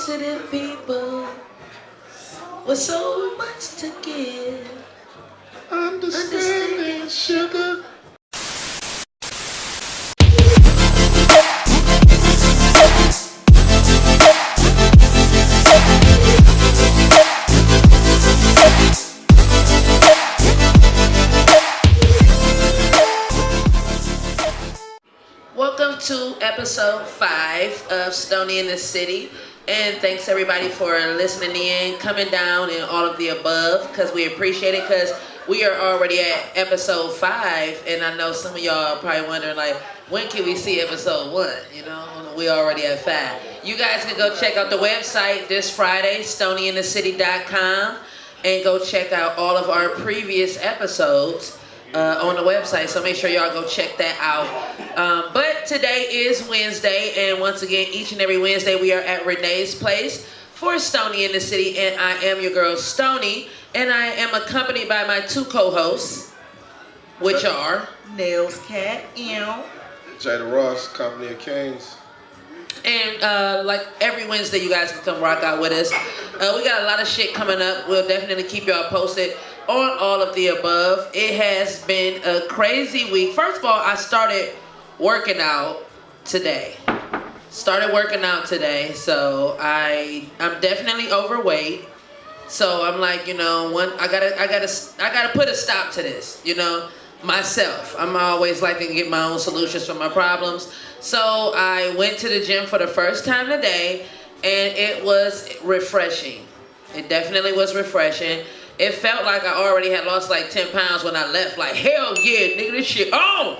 sensitive people with so much to give. Understanding sugar. Welcome to episode 5 of Stoney in the City, and thanks everybody for listening in, coming down, and all of the above, because we appreciate it, because we are already at episode 5, and I know some of y'all are probably wondering, like, when can we see episode 1? You know, we already at 5. You guys can go check out the website this Friday, STONEYINTHECITY.com, and go check out all of our previous episodes on the website, so make sure y'all go check that out. But today is Wednesday, and once again, each and every Wednesday we are at Renee's place for Stoney in the City, and I am your girl Stoney, and I am accompanied by my 2 co-hosts, which are Nails Cat, Jada Ross, Company of Kings. And like every Wednesday, you guys can come rock out with us. We got a lot of shit coming up. We'll definitely keep y'all posted on all of the above. It has been a crazy week. First of all, I started working out today. So I'm definitely overweight. So I'm like, you know, I gotta put a stop to this. You know, myself. I'm always like to get my own solutions for my problems. So I went to the gym for the first time today, and it was refreshing. It definitely was refreshing. It felt like I already had lost like 10 pounds when I left. Like, hell yeah, nigga, this shit on.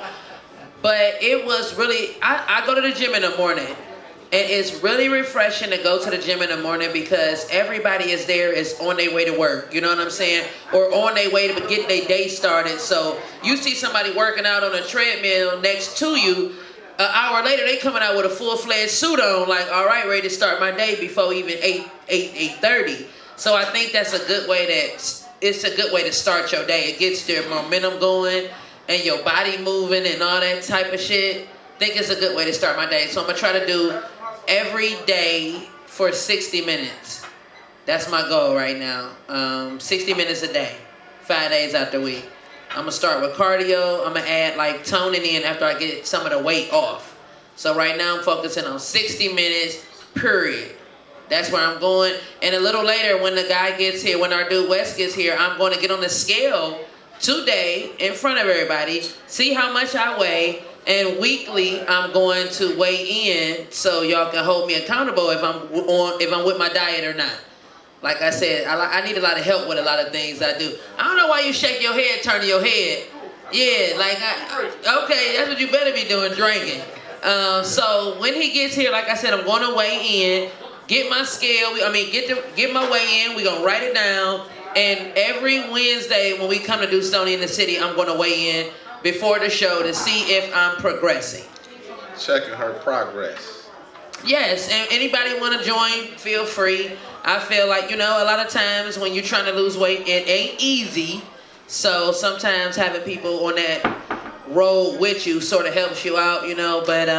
But it was really, I go to the gym in the morning. And it's really refreshing to go to the gym in the morning because everybody is there is on their way to work. You know what I'm saying? Or on their way to get their day started. So you see somebody working out on a treadmill next to you. An hour later, they coming out with a full-fledged suit on. Like, all right, ready to start my day before even 8:30. So I think it's a good way to start your day. It gets their momentum going and your body moving and all that type of shit. I think it's a good way to start my day. So I'm going to try to do every day for 60 minutes. That's my goal right now. 60 minutes a day, 5 days out the week. I'm going to start with cardio. I'm going to add like toning in after I get some of the weight off. So right now I'm focusing on 60 minutes, period. That's where I'm going. And a little later when the guy gets here, when our dude West gets here, I'm going to get on the scale today in front of everybody, see how much I weigh, and weekly I'm going to weigh in so y'all can hold me accountable if I'm with my diet or not. Like I said, I need a lot of help with a lot of things I do. I don't know why you shake your head, turning your head. Yeah, like, okay, that's what you better be doing, drinking. So when he gets here, like I said, I'm going to weigh in, get my scale, get my weigh in, we're going to write it down, and every Wednesday when we come to do Stoney in the City, I'm going to weigh in before the show to see if I'm progressing. Checking her progress. Yes, and anybody want to join, feel free. I feel like, you know, a lot of times when you're trying to lose weight, it ain't easy. So sometimes having people on that road with you sort of helps you out, you know. But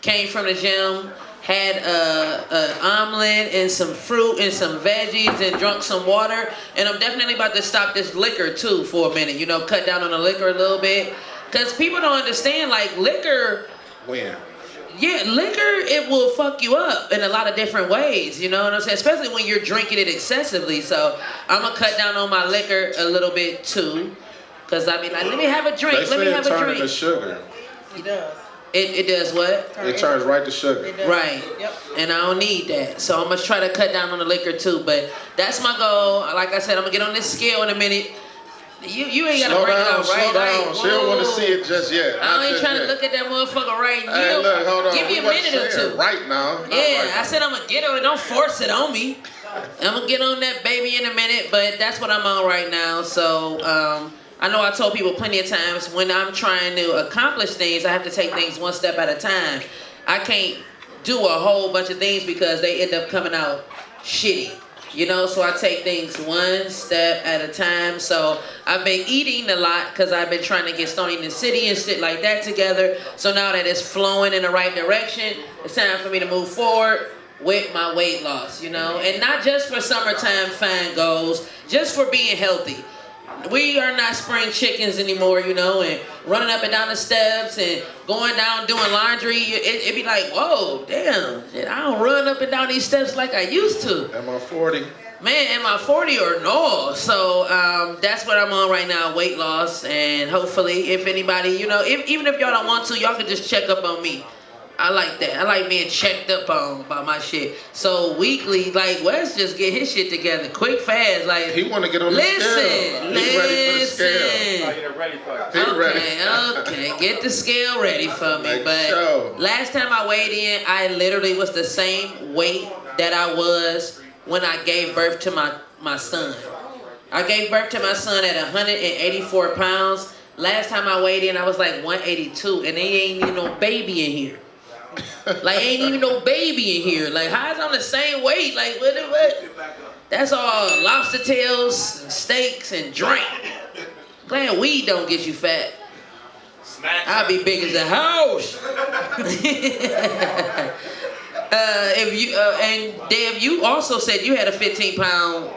came from the gym, had an omelet and some fruit and some veggies and drunk some water. And I'm definitely about to stop this liquor too for a minute, you know, cut down on the liquor a little bit. Because people don't understand, like, liquor... When? Yeah, liquor, it will fuck you up in a lot of different ways, you know what I'm saying? Especially when you're drinking it excessively. So I'm going to cut down on my liquor a little bit too. Because I mean, like, let me have a drink. Let me have a drink. It turns to sugar. He does. It does what? It turns right to sugar. Right. Yep. And I don't need that. So I'm going to try to cut down on the liquor too. But that's my goal. Like I said, I'm going to get on this scale in a minute. You ain't got to bring it out right. Slow down. She don't want to see it just yet. I ain't trying to look at that motherfucker right now. Hey, look, hold on. Give me a minute or two. Right now. Yeah, I said I'm going to get on it. Don't force it on me. I'm going to get on that baby in a minute, but that's what I'm on right now. So, I know I told people plenty of times when I'm trying to accomplish things, I have to take things one step at a time. I can't do a whole bunch of things because they end up coming out shitty. You know, so I take things one step at a time. So I've been eating a lot because I've been trying to get Stoney in the City and shit like that together. So now that it's flowing in the right direction, it's time for me to move forward with my weight loss, you know, and not just for summertime fine goals, just for being healthy. We are not spring chickens anymore, you know, and running up and down the steps and going down doing laundry. It'd be like, whoa, damn, shit, I don't run up and down these steps like I used to. Am I 40? Man, am I 40 or no? So that's what I'm on right now, weight loss. And hopefully, if anybody, you know, even if y'all don't want to, y'all can just check up on me. I like that. I like being checked up on by my shit. So weekly, like Wes just get his shit together, quick, fast. Like He want to get on the scale. He ready for the scale. Okay, get the scale ready for me. Like but show. last time I weighed in, I literally was the same weight that I was when I gave birth to my son. I gave birth to my son at 184 pounds. Last time I weighed in, I was like 182, and they ain't even no baby in here. Like, ain't even no baby in here. Like, how is it on the same weight? Like, what? That's all lobster tails, and steaks, and drink. Glad weed don't get you fat. I'll be big as a house. And Dev, you also said you had a 15-pound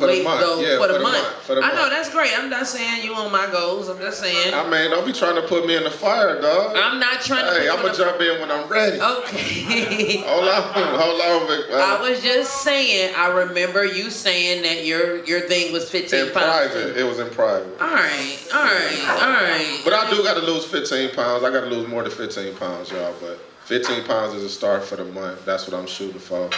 weight goal for the month. I know, that's great. I'm not saying you on my goals. I'm just saying. I mean, don't be trying to put me in the fire, dog. I'm not trying to. Hey, I'm gonna jump in when I'm ready. Okay. Hold on, Vic. I was just saying. I remember you saying that your thing was 15 in pounds. private. It was in private. All right. But I do got to lose 15 pounds. I got to lose more than 15 pounds, y'all. But 15 pounds is a start for the month. That's what I'm shooting for.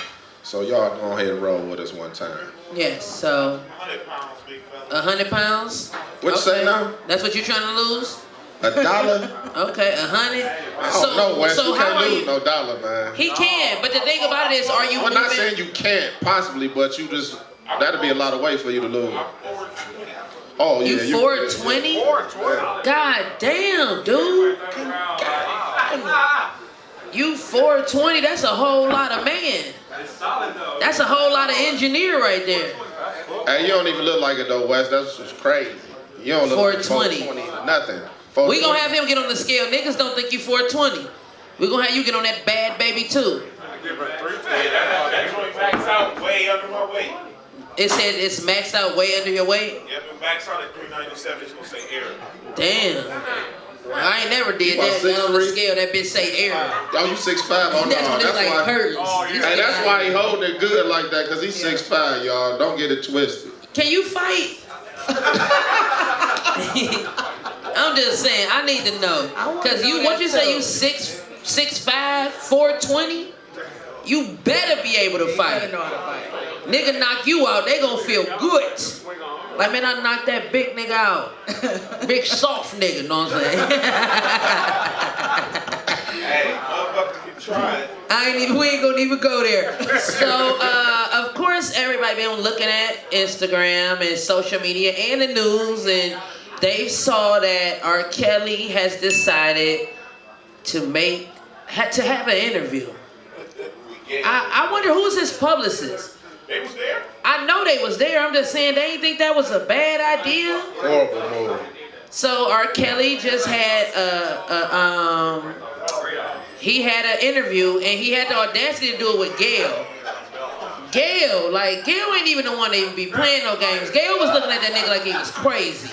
So y'all go ahead and roll with us one time. Yes, so 100 pounds, big fella. 100 pounds? What you say now? That's what you're trying to lose? $1? Okay, 100. I don't know, Wes. So you how can't are lose you? no dollar, man. He can, but the thing about it is, are you I'm moving? not saying you can't, possibly, but you just, that'd be a lot of weight for you to lose. Oh, yeah. You 420? 420. God damn, dude. You 420, that's a whole lot of man. That's a whole lot of engineer right there. Hey, you don't even look like it though, Wes. That's just crazy. You don't look 420. like 420. Nothing. We gonna have him get on the scale. Niggas don't think you 420. We gonna have you get on that bad baby too. That joint maxed out way under my weight. It said it's maxed out way under your weight. Yep, it maxed out at 397. It's gonna say error. Damn. I ain't never did about that. Got on the 6'3"? scale, that bitch say error. Oh, you 6'5". Oh, no. That's what it's like why. curtains. Oh, yeah. Hey, that's why he holding it good like that, because he's 6'5", y'all. Don't get it twisted. Can you fight? I'm just saying, I need to know. Cause what you say, you 6'5", 420? You better be able to fight. Nigga knock you out, they gonna feel good. Like, man, I knocked that big nigga out. Big soft nigga, know what I'm saying? Hey, motherfuckers can try it. We ain't gonna even go there. So, of course, everybody been looking at Instagram and social media and the news, and they saw that R. Kelly has decided to have an interview. I wonder who's his publicist. They was there? I know they was there. I'm just saying they didn't think that was a bad idea. Horrible move. So R. Kelly just had he had an interview, and he had the audacity to do it with Gail. Gail ain't even the one that even be playing no games. Gail was looking at that nigga like he was crazy.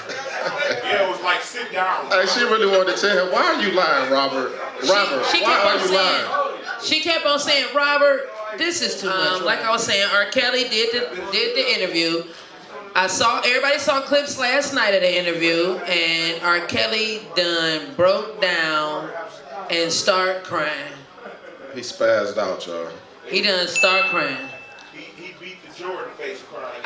Yeah, it was like, sit down. Hey, she really wanted to tell him, why are you lying, Robert? Robert, She why kept are on you saying, lying? she kept on saying, Robert, this is too much. Like I was saying, R. Kelly did the interview. Everybody saw clips last night of the interview, and R. Kelly done broke down and start crying. He spazzed out, y'all. He done start crying. He beat the Jordan face crying.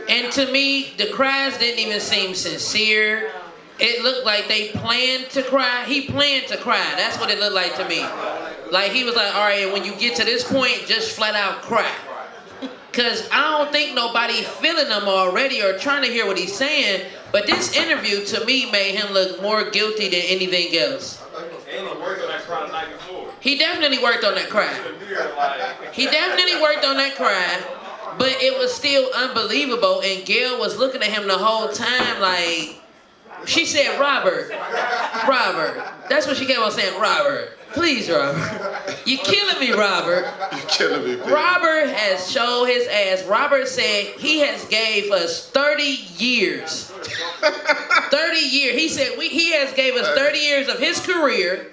And to me, the cries didn't even seem sincere. It looked like they planned to cry. He planned to cry. That's what it looked like to me. Like he was like, all right, when you get to this point, just flat out cry. Cause I don't think nobody feeling him already or trying to hear what he's saying. But this interview to me made him look more guilty than anything else. He definitely worked on that cry. But it was still unbelievable. And Gail was looking at him the whole time like, She said, Robert. That's what she kept on saying, Robert. Please, Robert. You're killing me, Robert. You're killing me, baby. Robert has showed his ass. Robert said he has gave us 30 years. 30 years. He said he has gave us 30 years of his career.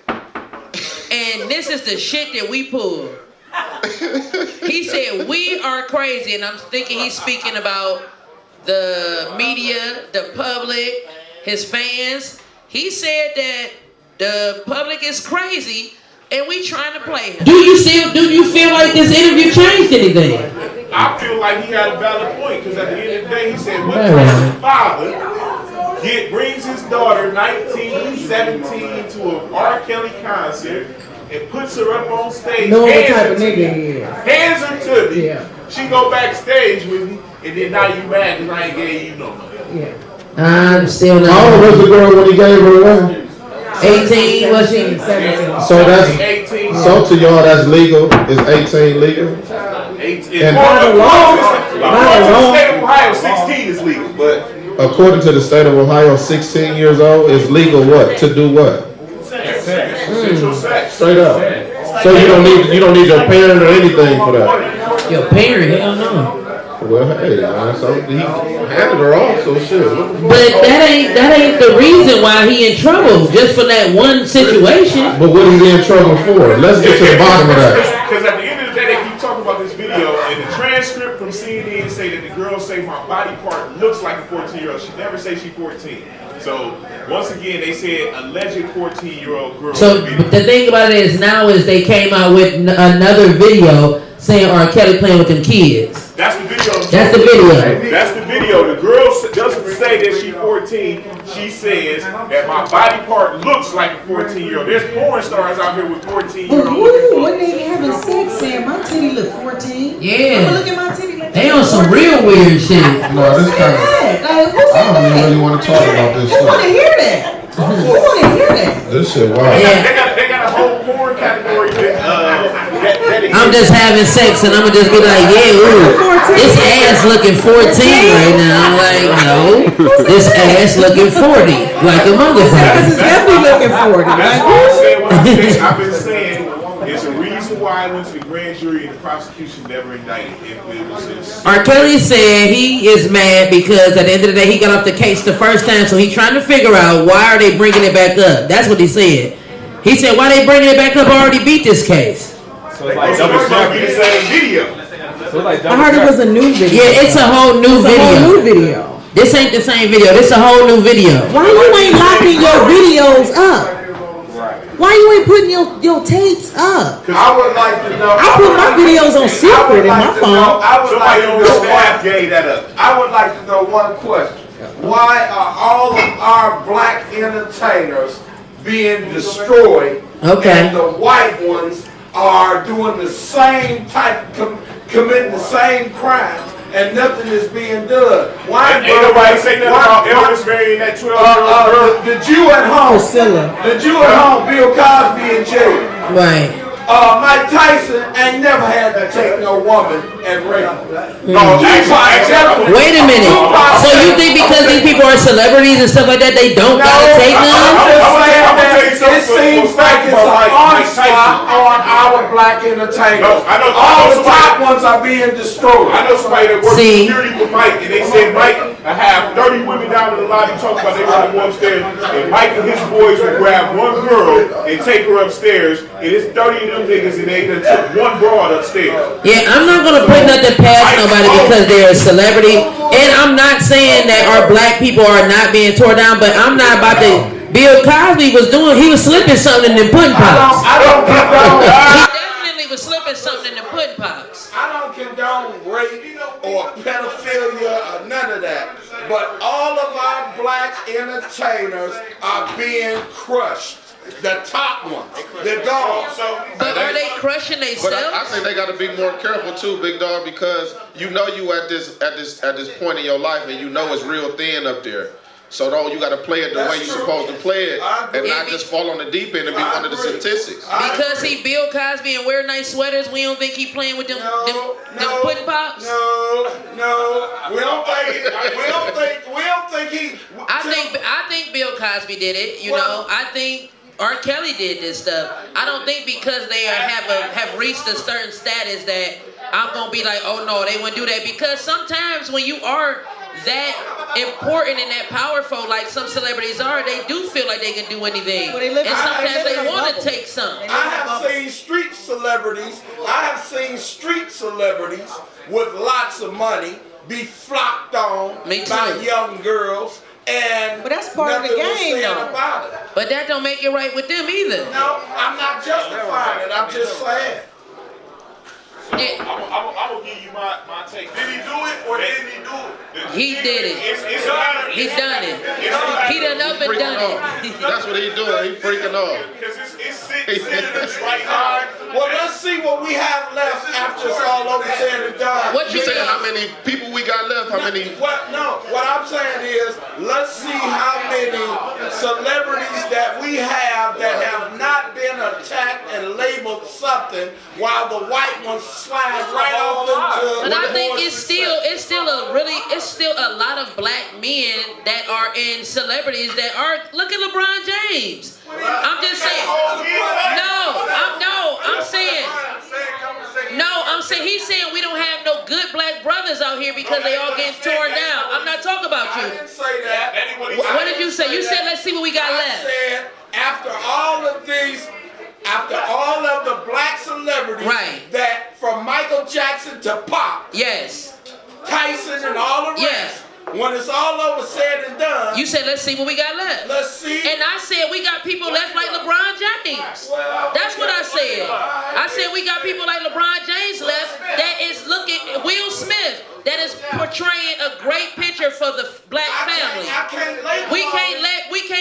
And this is the shit that we pull. He said, we are crazy. And I'm thinking he's speaking about the media, the public, his fans. He said that the public is crazy and we trying to play him. Do you feel like this interview changed anything? I feel like he had a valid point because at the end of the day, he said, what kind of father brings his daughter 19, 17 to an R. Kelly concert and puts her up on stage. Know what type of nigga he is. Hands her to me. Yeah. She go backstage with me, and then now you mad because I ain't gave you no money. Yeah. I'm still not. How old was the girl when he gave her away? 18, was she? 17. So that's 18. so to y'all that's legal. Is 18 legal? 18. And- According to the state of Ohio, 16 is legal, but According to the state of Ohio, 16 years old is legal. What to do? What? consensual sex. Straight up. So you don't need your parent or anything for that. Your parent? Hell no. Well, hey, so he handed her off. So shit. But that ain't the reason why he in trouble. Just for that one situation. But what is he in trouble for? Let's get to the bottom of that. Because at the end of the day, they keep talking about this video, and the transcript from CNN say that the girl say my body part looks like a 14-year-old. She never say she 14. So once again, they said alleged 14-year-old girl. So the thing about it is now is they came out with another video saying R. Kelly playing with them kids. That's the video. That's the video. That's the video. The girl doesn't say that she's 14. She says that my body part looks like a 14-year-old. There's porn stars out here with 14-year-olds. When they having sex saying my titty look 14. Yeah. Look at my titty. Like They on some real weird shit. No, this kind of. Like, who said I don't that? really want to talk about this Who want to stuff. hear that? Who want to hear that? This shit wild. Yeah. They got a whole porn category that I'm just having sex and I'm gonna just be like, yeah, ooh, this ass looking 14 right now. I'm like, no, this ass looking 40, like a motherfucker. This is definitely looking 40. That's why I said what I said. I've been saying there's a reason why I went to the grand jury and the prosecution never indicted. If it was just R. Kelly said he is mad because at the end of the day he got off the case the first time, so he's trying to figure out why are they bringing it back up. That's what he said. He said, why they bringing it back up? I already beat this case. So it's like double smoking the same video. I heard it was a new video. Yeah, it's a whole new It's a whole new video. video. This ain't the same video. This a whole new video. Why you ain't locking your videos up? Why you ain't putting your tapes up? I would like to know. I put my videos on secret in my phone. I would like Somebody to on the know staff gave that up. I would like to know one question. Why are all of our black entertainers being destroyed? Okay. And the white ones are doing the same type, committing the same crimes, and nothing is being done. Why? Ain't nobody say nothing about Elvis marrying that 12-year-old girl. The Jew at home. Priscilla. The Jew at home. Bill Cosby in jail. Right. Mike Tyson ain't never had to take no woman and rape her. No, actually, Wait a minute. So you think because these people are celebrities and stuff like that, they don't gotta take I'm none? just I'm saying gonna tell you that something it for seems like it's about an Mike Tyson. onslaught on our black entertainers. No, I know All the somebody- top ones are being destroyed. I know somebody that works See? security for Mike, and they said Mike, I have 30 women down in the lobby talking about they want to go upstairs, and Mike and his boys would grab one girl and take her upstairs, and it's 30 of them niggas, and they done took one broad upstairs. Yeah, I'm not gonna put nothing past nobody because they're a celebrity. And I'm not saying that our black people are not being tore down, but I'm not about to. Bill Cosby was slipping something in the pudding pops. I don't condone. He definitely was slipping something in the pudding pops. I don't condone rape or pedophilia or none of that. But all of our black entertainers are being crushed. The top ones, they're gone. But are they crushing But I themselves? think they got to be more careful too, big dog, because you know you at this point in your life, and you know it's real thin up there. So though you got to play it the way you're supposed to play it, and not just fall on the deep end and be one of the statistics. Because he Bill Cosby and wear nice sweaters, we don't think he playing with them pudding pops. No. We don't think he. I think Bill Cosby did it. You know, I think R. Kelly did this stuff. I don't think because they have reached a certain status that I'm gonna be like, oh no, they wouldn't do that. Because sometimes when you are that important and that powerful, like some celebrities are, they do feel like they can do anything. And sometimes they want to take something. I have seen street celebrities with lots of money be flocked on by young girls. But that's part of the game, though. But that don't make it right with them either. No, I'm not justifying it. I'm just saying. Yeah. I'm gonna give you my take. Did he do it or didn't he do it? He did it. He's done it. He done up and done it. That's what he's doing. He's freaking off. Because it's senators right now. Well, let's see what we have left after it's all over said and done. What You saying how many people we got left? How many? What I'm saying is, let's see how many celebrities that we have that have not been attacked and labeled something, while the white ones slide right off into. But I think it's still a lot of black men that are in celebrities that are. Look at LeBron James. I'm just saying. I'm saying he's saying we don't have no good black brothers out here because they all getting torn down. I'm not talking about you. I didn't say that. What did you say? You said let's see what we got left. I said after all of the black celebrities, right, that from Michael Jackson to Pop, yes, Tyson and all the rest. yes. When it's all over said and done, you said let's see what we got left. Let's see. And I said we got people left like LeBron James. That's what I said. I said we got people like LeBron James left that is looking. Will Smith that is portraying a great picture for the black family. We can't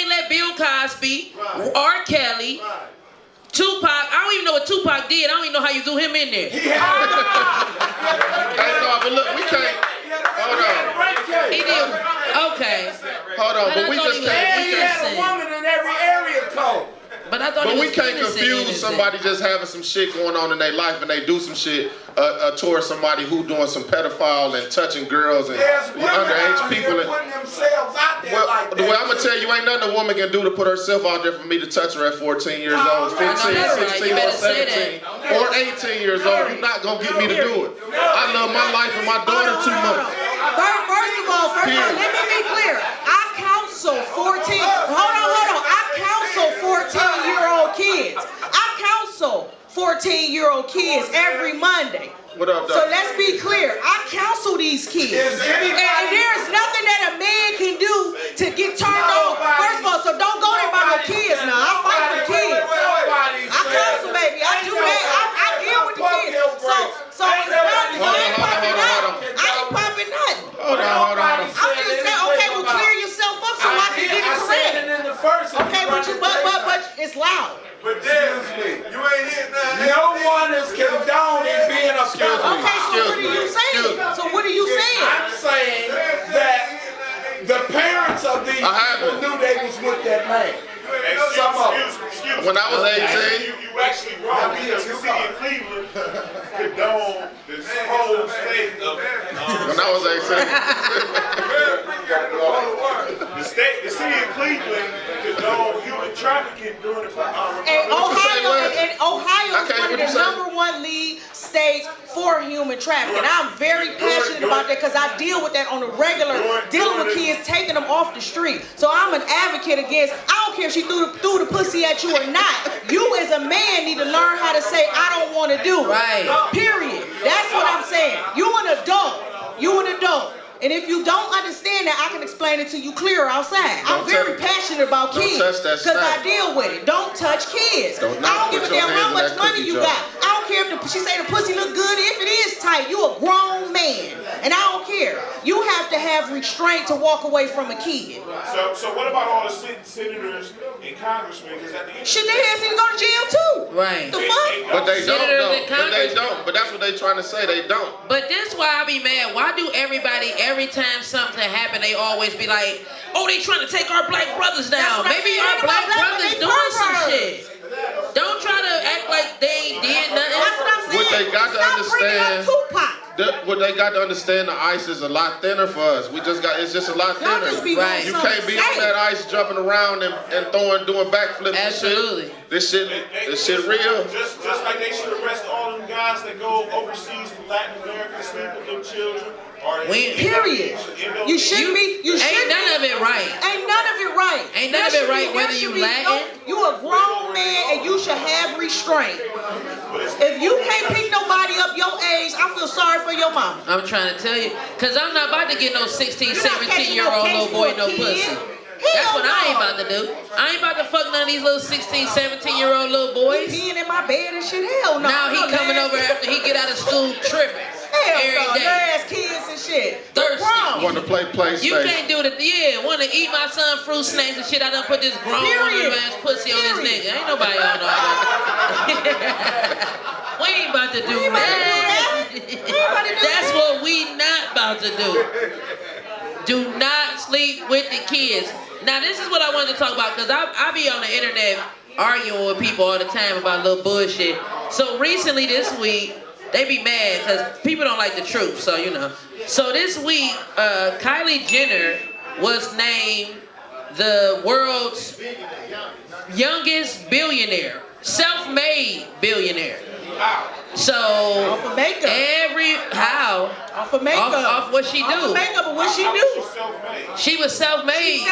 let Bill Cosby, R. Kelly, Tupac. I don't even know what Tupac did. I don't even know how you threw him in there. Hey, no, but look, we can't. Hold on. He did. Okay. Hold on, but we just can't. He had a woman in every area code. But I thought. But we can't confuse somebody just having some shit going on in their life and they do some shit towards somebody who doing some pedophile and touching girls and underage people. Putting themselves out there like that. The way I'm gonna tell you, ain't nothing a woman can do to put herself out there for me to touch her at 14 years old, 15, 16, or 17, or 18 years old. You're not gonna get me to do it. I love my life and my daughter too much. First of all, let me be clear. I counsel 14. Hold on. I counsel 14-year-old kids. I counsel 14-year-old kids every Monday. What up, so let's be clear. I counsel these kids. And there's nothing that a man can do to get turned on. First of all, so don't go there by no kids now. I fight for kids. I counsel, baby. I do that. I deal with the kids. So I ain't popping nothing. Hold on. I'm just saying, okay, well, clear yourself up so I can get it correct. Okay, but it's loud. But excuse me, you ain't hit nothing. No one is condoning being a pedophile. Okay, so what are you saying? I'm saying that the parents of these people knew they was with that man. Excuse me. When I was 18, you actually wrong because the city of Cleveland condoned this whole state of. When I was 18. The city of Cleveland condoned human trafficking during the And Ohio is one of the #1 lead states for human trafficking. I'm very passionate about that because I deal with that on a regular, dealing with kids, taking them off the street. So I'm an advocate against, I don't care if she threw the pussy at you or not. You as a man need to learn how to say, I don't want to do it. Right. Period. That's what I'm saying. You an adult. And if you don't understand that, I can explain it to you clearer outside. I'm very passionate about kids because I deal with it. Don't touch kids. I don't give a damn how much money you got. I don't care if she say the pussy look good. If it is tight, you a grown man, and I don't care. You have to have restraint to walk away from a kid. So what about all the senators and congressmen? Because at the end, shit, they ass need to go to jail too. Right. The fuck? But they don't. But they don't. But that's what they trying to say. They don't. But this why I be mad. Why do everybody, every time something happen, they always be like, oh, they trying to take our black brothers down. Maybe our black brothers doing some shit. Don't try to act like they did nothing. That's what I'm saying. What they got to understand. What they got to understand, the ice is a lot thinner for us. It's just a lot thinner. Right. You can't be on that ice jumping around and doing backflips. Absolutely. And shit. This shit real. Just like they should arrest all them guys that go overseas to Latin America, sleep with them children. Period. You shouldn't be. Ain't none of it right. Ain't none of it right. Ain't none of it right whether you Latin. You a grown man and you should have restraint. If you can't pick nobody up your age, I feel sorry for your mama. I'm trying to tell you, because I'm not about to get no 16, 17-year-old little boy no pussy. That's what I ain't about to do. I ain't about to fuck none of these little 16, 17-year-old little boys. Peeing in my bed and shit. Hell no. Now he coming over after he get out of school tripping. Hell no. Ass kids and shit. Thirsty. Want to play PlayStation. You can't do it. Yeah, want to eat my son fruit snacks and shit. I done put this grown woman ass pussy on this nigga. Ain't nobody on all that. We ain't about to do that. That's what we not about to do. Do not sleep with the kids. Now this is what I wanted to talk about, because I be on the internet arguing with people all the time about little bullshit. So recently this week, they be mad because people don't like the truth, so you know. So this week, Kylie Jenner was named the world's youngest billionaire, self-made billionaire. So off of makeup. Off of makeup. Off what she do. Off of makeup, but what she do? She was self-made.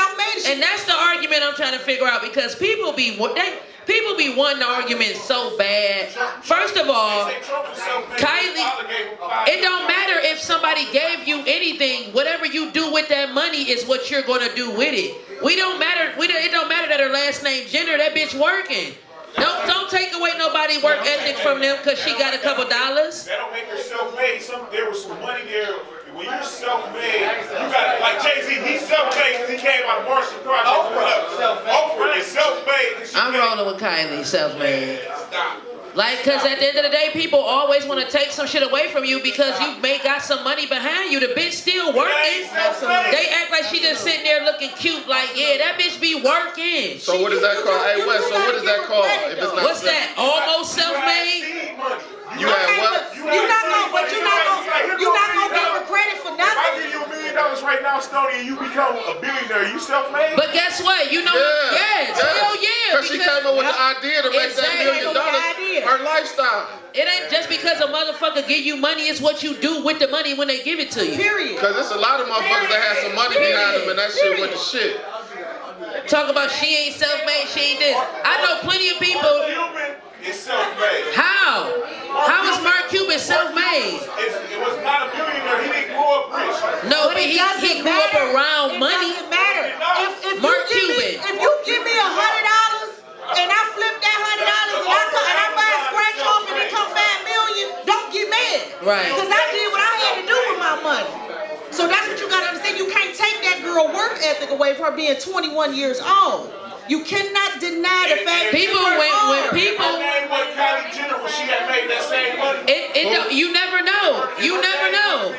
And that's the argument I'm trying to figure out, because people be wanting the argument so bad. First of all, Kylie, it don't matter if somebody gave you anything. Whatever you do with that money is what you're gonna do with it. It don't matter that her last name Jenner. That bitch working. Don't take away nobody work ethic from them because she got a couple dollars. That don't make her self-made. There was some money there. When you're self-made, you got, like Jay-Z, he's self-made because he came out of Marshall Project. Oprah is self-made. I'm rolling with Kylie, self-made. Like, because at the end of the day, people always want to take some shit away from you because you got some money behind you. The bitch still working. They act like she just sitting there looking cute, like, yeah, that bitch be working. So what is that called? Hey, Wes, so what is that called? If it's not what's that? Almost self-made? You had what? You're not gonna give her credit for nothing. If I give you $1 million right now, Stoney, and you become a billionaire, you self-made? But guess what? You know, yes, hell yeah. Because she came up with the idea to make that $1 million her lifestyle. It ain't just because a motherfucker give you money, it's what you do with the money when they give it to you. Period. Because there's a lot of motherfuckers that have some money behind them and that shit went to shit. Talk about she ain't self-made, she ain't this. I know plenty of people. It's self-made. How? How is Mark Cuban self-made? It was not a billionaire. He didn't grow up rich. No, but he grew up around money. It doesn't matter. If Mark Cuban. If you give me $100 and I flip that $100 and I buy a scratch off and it come $5 million, don't get mad. Right. Because I did what I had to do with my money. So that's what you got to understand. You can't take that girl work ethic away from her being 21 years old. You cannot deny the fact when people what Kylie Jenner when she had made that same money. You never know. You never know.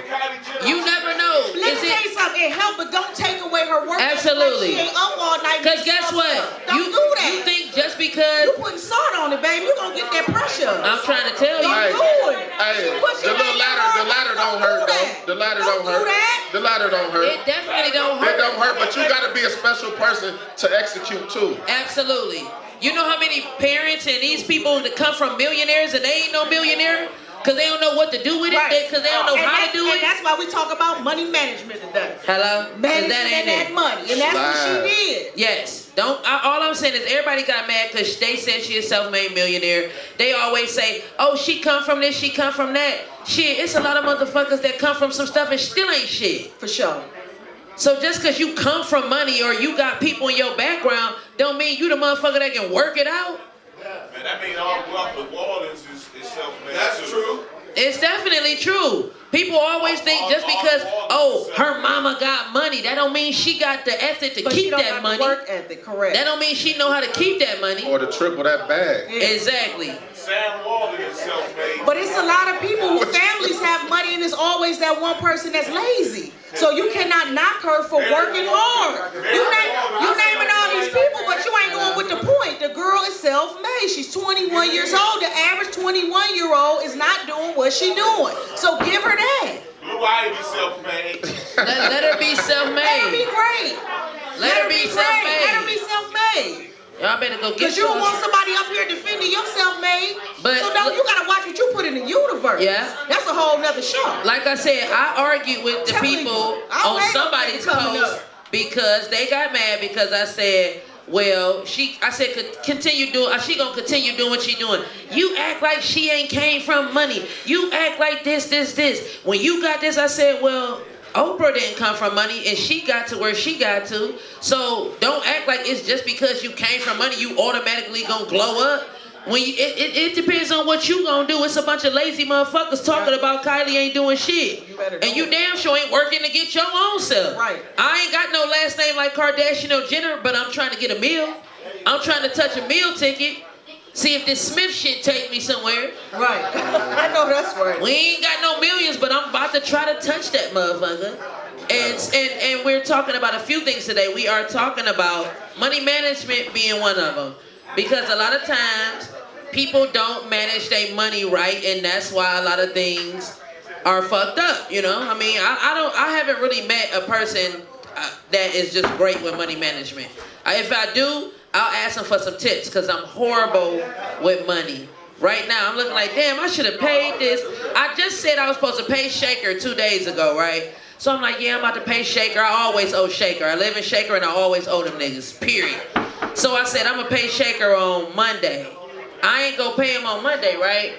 You never know. Let me tell you something. It help, but don't take away her work. Absolutely. Like she ain't up all night. Because guess what? Don't do that. You think just because you putting salt on it, baby, you gonna get that pressure. I'm trying to tell you. Don't do it. Hey, the ladder don't hurt though. The ladder don't hurt. The ladder don't hurt. It definitely don't hurt. It don't hurt, but you gotta be a special person to execute too. Absolutely. You know how many parents and these people that come from millionaires and they ain't no millionaire? Because they don't know what to do with it, because they don't know how to do it. And that's why we talk about money management today. Hello? Managing that money. And that's what she did. Yes. All I'm saying is everybody got mad because they said she a self-made millionaire. They always say, oh, she come from this, she come from that. Shit, it's a lot of motherfuckers that come from some stuff and still ain't shit. For sure. So just because you come from money or you got people in your background don't mean you the motherfucker that can work it out. Man, that means all wealth of New Orleans is self-made. That's true. It's definitely true. People always think just because, her mama got money, that don't mean she got the ethic to keep that money. Work ethic, correct. That don't mean she know how to keep that money. Or to triple that bag. Exactly. Sam Walton is self-made. But it's a lot of people whose families have money, and it's always that one person that's lazy. So you cannot knock her for working hard. You naming all these people, but you ain't going with the point. The girl is self-made. She's 21 years old. The average 21-year-old is not doing what she doing. So give her that. Blue Ivy self-made. Let her be self-made. Let her be great. Let her be self-made. Let her be self-made. Y'all better go get Because you don't want somebody up here defending your self-made. But so you gotta watch what you put in the universe. Yeah. That's a whole nother show. Like I said, I argued with the people on somebody's post because they got mad because I said, well, I said continue doing. She gonna continue doing what she doing. You act like she ain't came from money. You act like this. When you got this, I said, well, Oprah didn't come from money and she got to where she got to. So don't act like it's just because you came from money you automatically gonna glow up. When it depends on what you gonna do. It's a bunch of lazy motherfuckers talking about Kylie ain't doing shit. And you damn sure ain't working to get your own self. Right. I ain't got no last name like Kardashian or Jenner, but I'm trying to get a meal. I'm trying to touch a meal ticket. See if this Smith shit take me somewhere. Right. I know that's right. We ain't got no millions, but I'm about to try to touch that motherfucker. And we're talking about a few things today. We are talking about money management being one of them. Because a lot of times, people don't manage their money right, and that's why a lot of things are fucked up, you know? I mean, I haven't really met a person that is just great with money management. If I do, I'll ask them for some tips because I'm horrible with money. Right now, I'm looking like, damn, I should have paid this. I just said I was supposed to pay Shaker 2 days ago, right? So I'm like, yeah, I'm about to pay Shaker. I always owe Shaker. I live in Shaker and I always owe them niggas, period. So I said, I'm going to pay Shaker on Monday. I ain't going to pay him on Monday, right?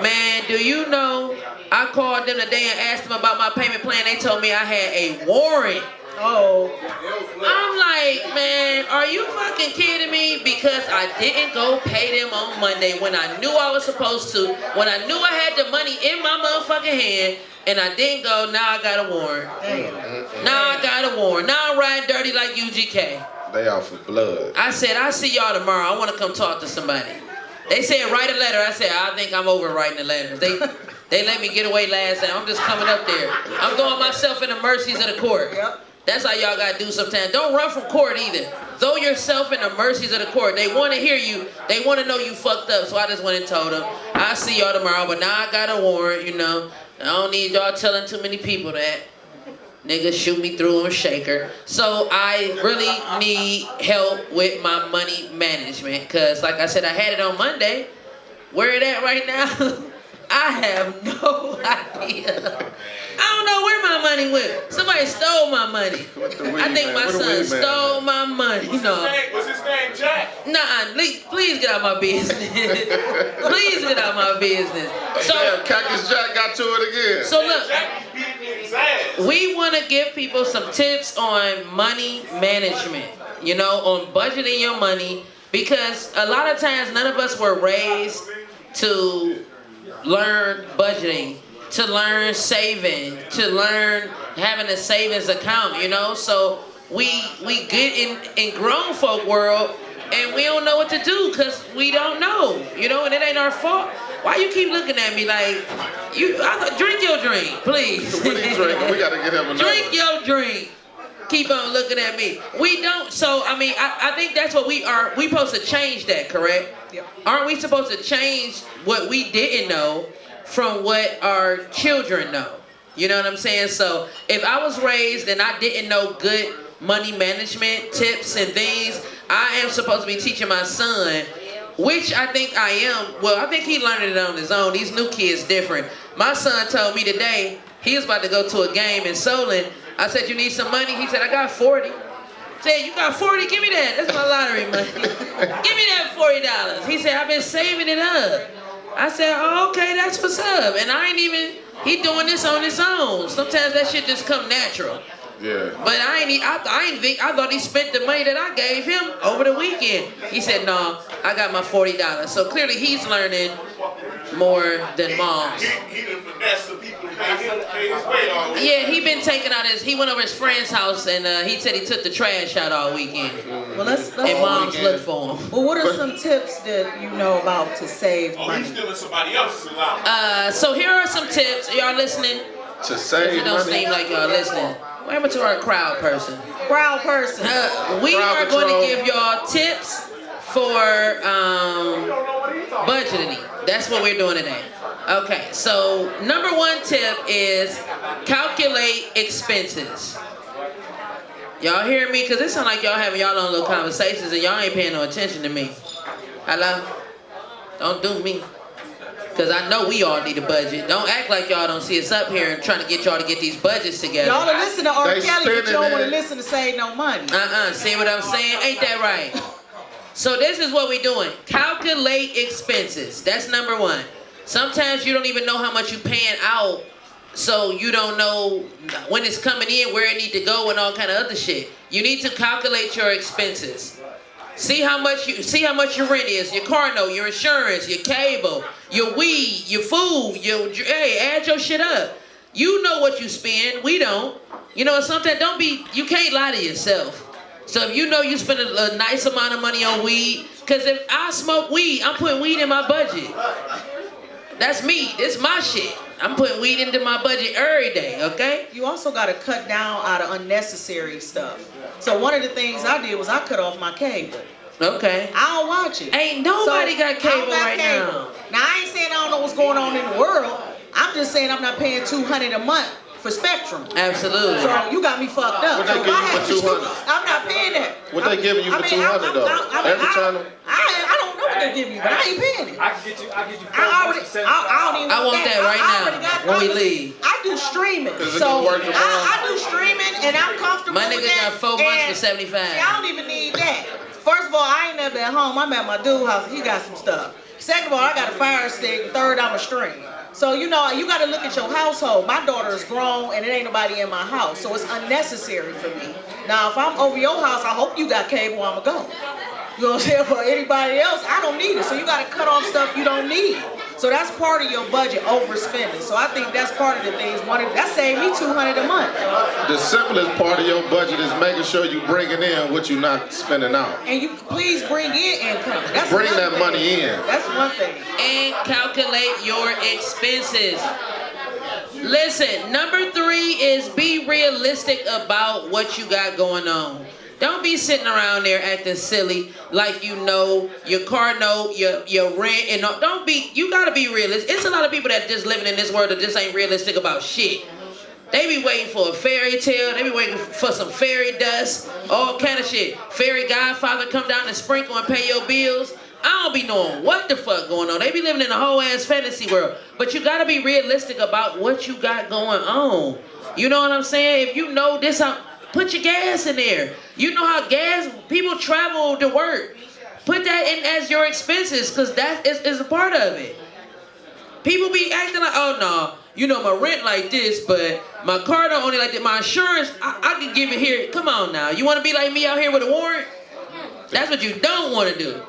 Man, do you know, I called them today and asked them about my payment plan. They told me I had a warrant. Oh. I'm like, man, are you fucking kidding me? Because I didn't go pay them on Monday when I knew I was supposed to, when I knew I had the money in my motherfucking hand, and I didn't go. Now I got a warrant. Now I got a warrant. Now I'm riding dirty like UGK. They out for blood. I said, I'll see y'all tomorrow. I want to come talk to somebody. They said, write a letter. I said, I think I'm over writing a letter. They let me get away last time. I'm just coming up there. I'm throwing myself in the mercies of the court. Yep. That's how y'all gotta do sometimes. Don't run from court either. Throw yourself in the mercies of the court. They want to hear you. They want to know you fucked up. So I just went and told them, I'll see y'all tomorrow. But now I got a warrant, you know. I don't need y'all telling too many people that. Niggas shoot me through on Shaker. So I really need help with my money management. Because like I said, I had it on Monday. Where it at right now? I have no idea. I don't know where my money went. Somebody stole my money. I think my son stole my money. No. What's his name, Jack? Nah, please get out my business. Please get out my business. So, damn, Cactus Jack got to it again. So look, Jack be beating his ass. we want to give people some tips on money management. You know, on budgeting your money. Because a lot of times none of us were raised to learn budgeting, to learn saving, to learn having a savings account, you know? So we get in grown folk world and we don't know what to do because we don't know, you know, and it ain't our fault. Why you keep looking at me like, drink your drink, please. What are you drinking? We gotta get him another. Drink your drink. Keep on looking at me. We don't, so I mean, I think that's what we are, we supposed to change that, correct? Yep. Aren't we supposed to change what we didn't know from what our children know? You know what I'm saying? So if I was raised and I didn't know good money management tips and things, I am supposed to be teaching my son, which I think I am. Well, I think he learned it on his own. These new kids different. My son told me today, he was about to go to a game in Solon. I said, you need some money? He said, I got 40. I said, you got 40? Give me that. That's my lottery money. Give me that $40. He said, I've been saving it up. I said, oh, okay, that's what's up. And I ain't even, he doing this on his own. Sometimes that shit just come natural. Yeah. But I thought he spent the money that I gave him over the weekend. He said, no, I got my $40. So clearly he's learning more than moms. He done finessed the people to Yeah, he been taking out he went over his friend's house and he said he took the trash out all weekend. Well, let's and moms look for him. Well, what are some tips that you know about to save money? He's stealing somebody else's allowance. So here are some tips. Y'all listening? To save money? It don't seem like y'all listening. What happened to our crowd person? Crowd person. We Crowd are control. going to give y'all tips for budgeting. That's what we're doing today. Okay, so number one tip is calculate expenses. Y'all hear me? Because it sounds like y'all having y'all own little conversations and y'all ain't paying no attention to me. Hello? Don't do me. Because I know we all need a budget. Don't act like y'all don't see us up here and trying to get y'all to get these budgets together. Y'all are listening to R. They Kelly, but you don't want to spending it. listen to Save No Money. See what I'm saying? Ain't that right? So this is what we're doing. Calculate expenses. That's number one. Sometimes you don't even know how much you're paying out, so you don't know when it's coming in, where it need to go, and all kind of other shit. You need to calculate your expenses. See how much your rent is, your car note, your insurance, your cable, your weed, your food, hey, add your shit up. You know what you spend, we don't. You know, sometimes you can't lie to yourself. So if you know you spend a nice amount of money on weed, because if I smoke weed, I'm putting weed in my budget. That's me. It's my shit. I'm putting weed into my budget every day, okay? You also got to cut down out of unnecessary stuff. So one of the things I did was I cut off my cable. Okay. I don't watch it. Ain't nobody got cable right now. Now, I ain't saying I don't know what's going on in the world. I'm just saying I'm not paying $200 a month for Spectrum. Absolutely. So you got me fucked up. What they give you for $200? I'm not paying that. What they giving you for $200 though? Every channel? I don't know what they give you, but I ain't paying it. I can get you. I don't even. I want that right now when we leave. I do streaming, Is it so gonna work tomorrow? I do streaming, and I'm comfortable. My with nigga that. got 4 months for And, 75. See, I don't even need that. First of all, I ain't never at home. I'm at my dude's house. He got some stuff. Second of all, I got a fire stick. Third, I'm a string. So, you know, you got to look at your household. My daughter is grown, and it ain't nobody in my house. So it's unnecessary for me. Now, if I'm over your house, I hope you got cable, I'm going to go. You know what I'm saying? For anybody else, I don't need it. So you got to cut off stuff you don't need. So that's part of your budget, overspending. So I think that's part of the things. That saved me $200 a month. The simplest part of your budget is making sure you bringing in what you're not spending out. And you please bring in income. That's Bring another that money thing. in. That's one thing. And calculate your expenses. Listen, number 3 is be realistic about what you got going on. Don't be sitting around there acting silly like you know your car note, your rent, and you gotta be realistic. It's a lot of people that just living in this world that just ain't realistic about shit. They be waiting for a fairy tale, they be waiting for some fairy dust, all kind of shit. Fairy godfather come down and sprinkle and pay your bills. I don't be knowing what the fuck going on. They be living in a whole ass fantasy world. But you gotta be realistic about what you got going on. You know what I'm saying? If you know this, put your gas in there. You know how people travel to work. Put that in as your expenses, because that is a part of it. People be acting like, oh no, you know my rent like this, but my car don't only like that. My insurance, I can give it here. Come on now. You want to be like me out here with a warrant? That's what you don't want to do.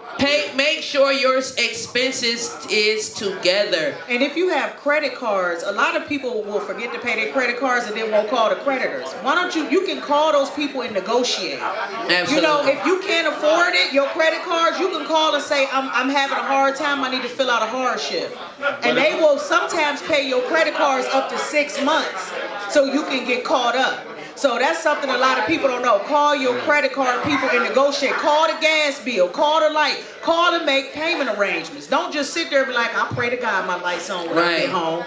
Make sure your expenses is together. And if you have credit cards, a lot of people will forget to pay their credit cards and then won't call the creditors. Why don't you can call those people and negotiate. Absolutely. You know, if you can't afford it, your credit cards, you can call and say, I'm having a hard time, I need to fill out a hardship. And they will sometimes pay your credit cards up to 6 months so you can get caught up. So that's something a lot of people don't know. Call your credit card people and negotiate. Call the gas bill. Call the light. Call and make payment arrangements. Don't just sit there and be like, I pray to God my light's on when I get home.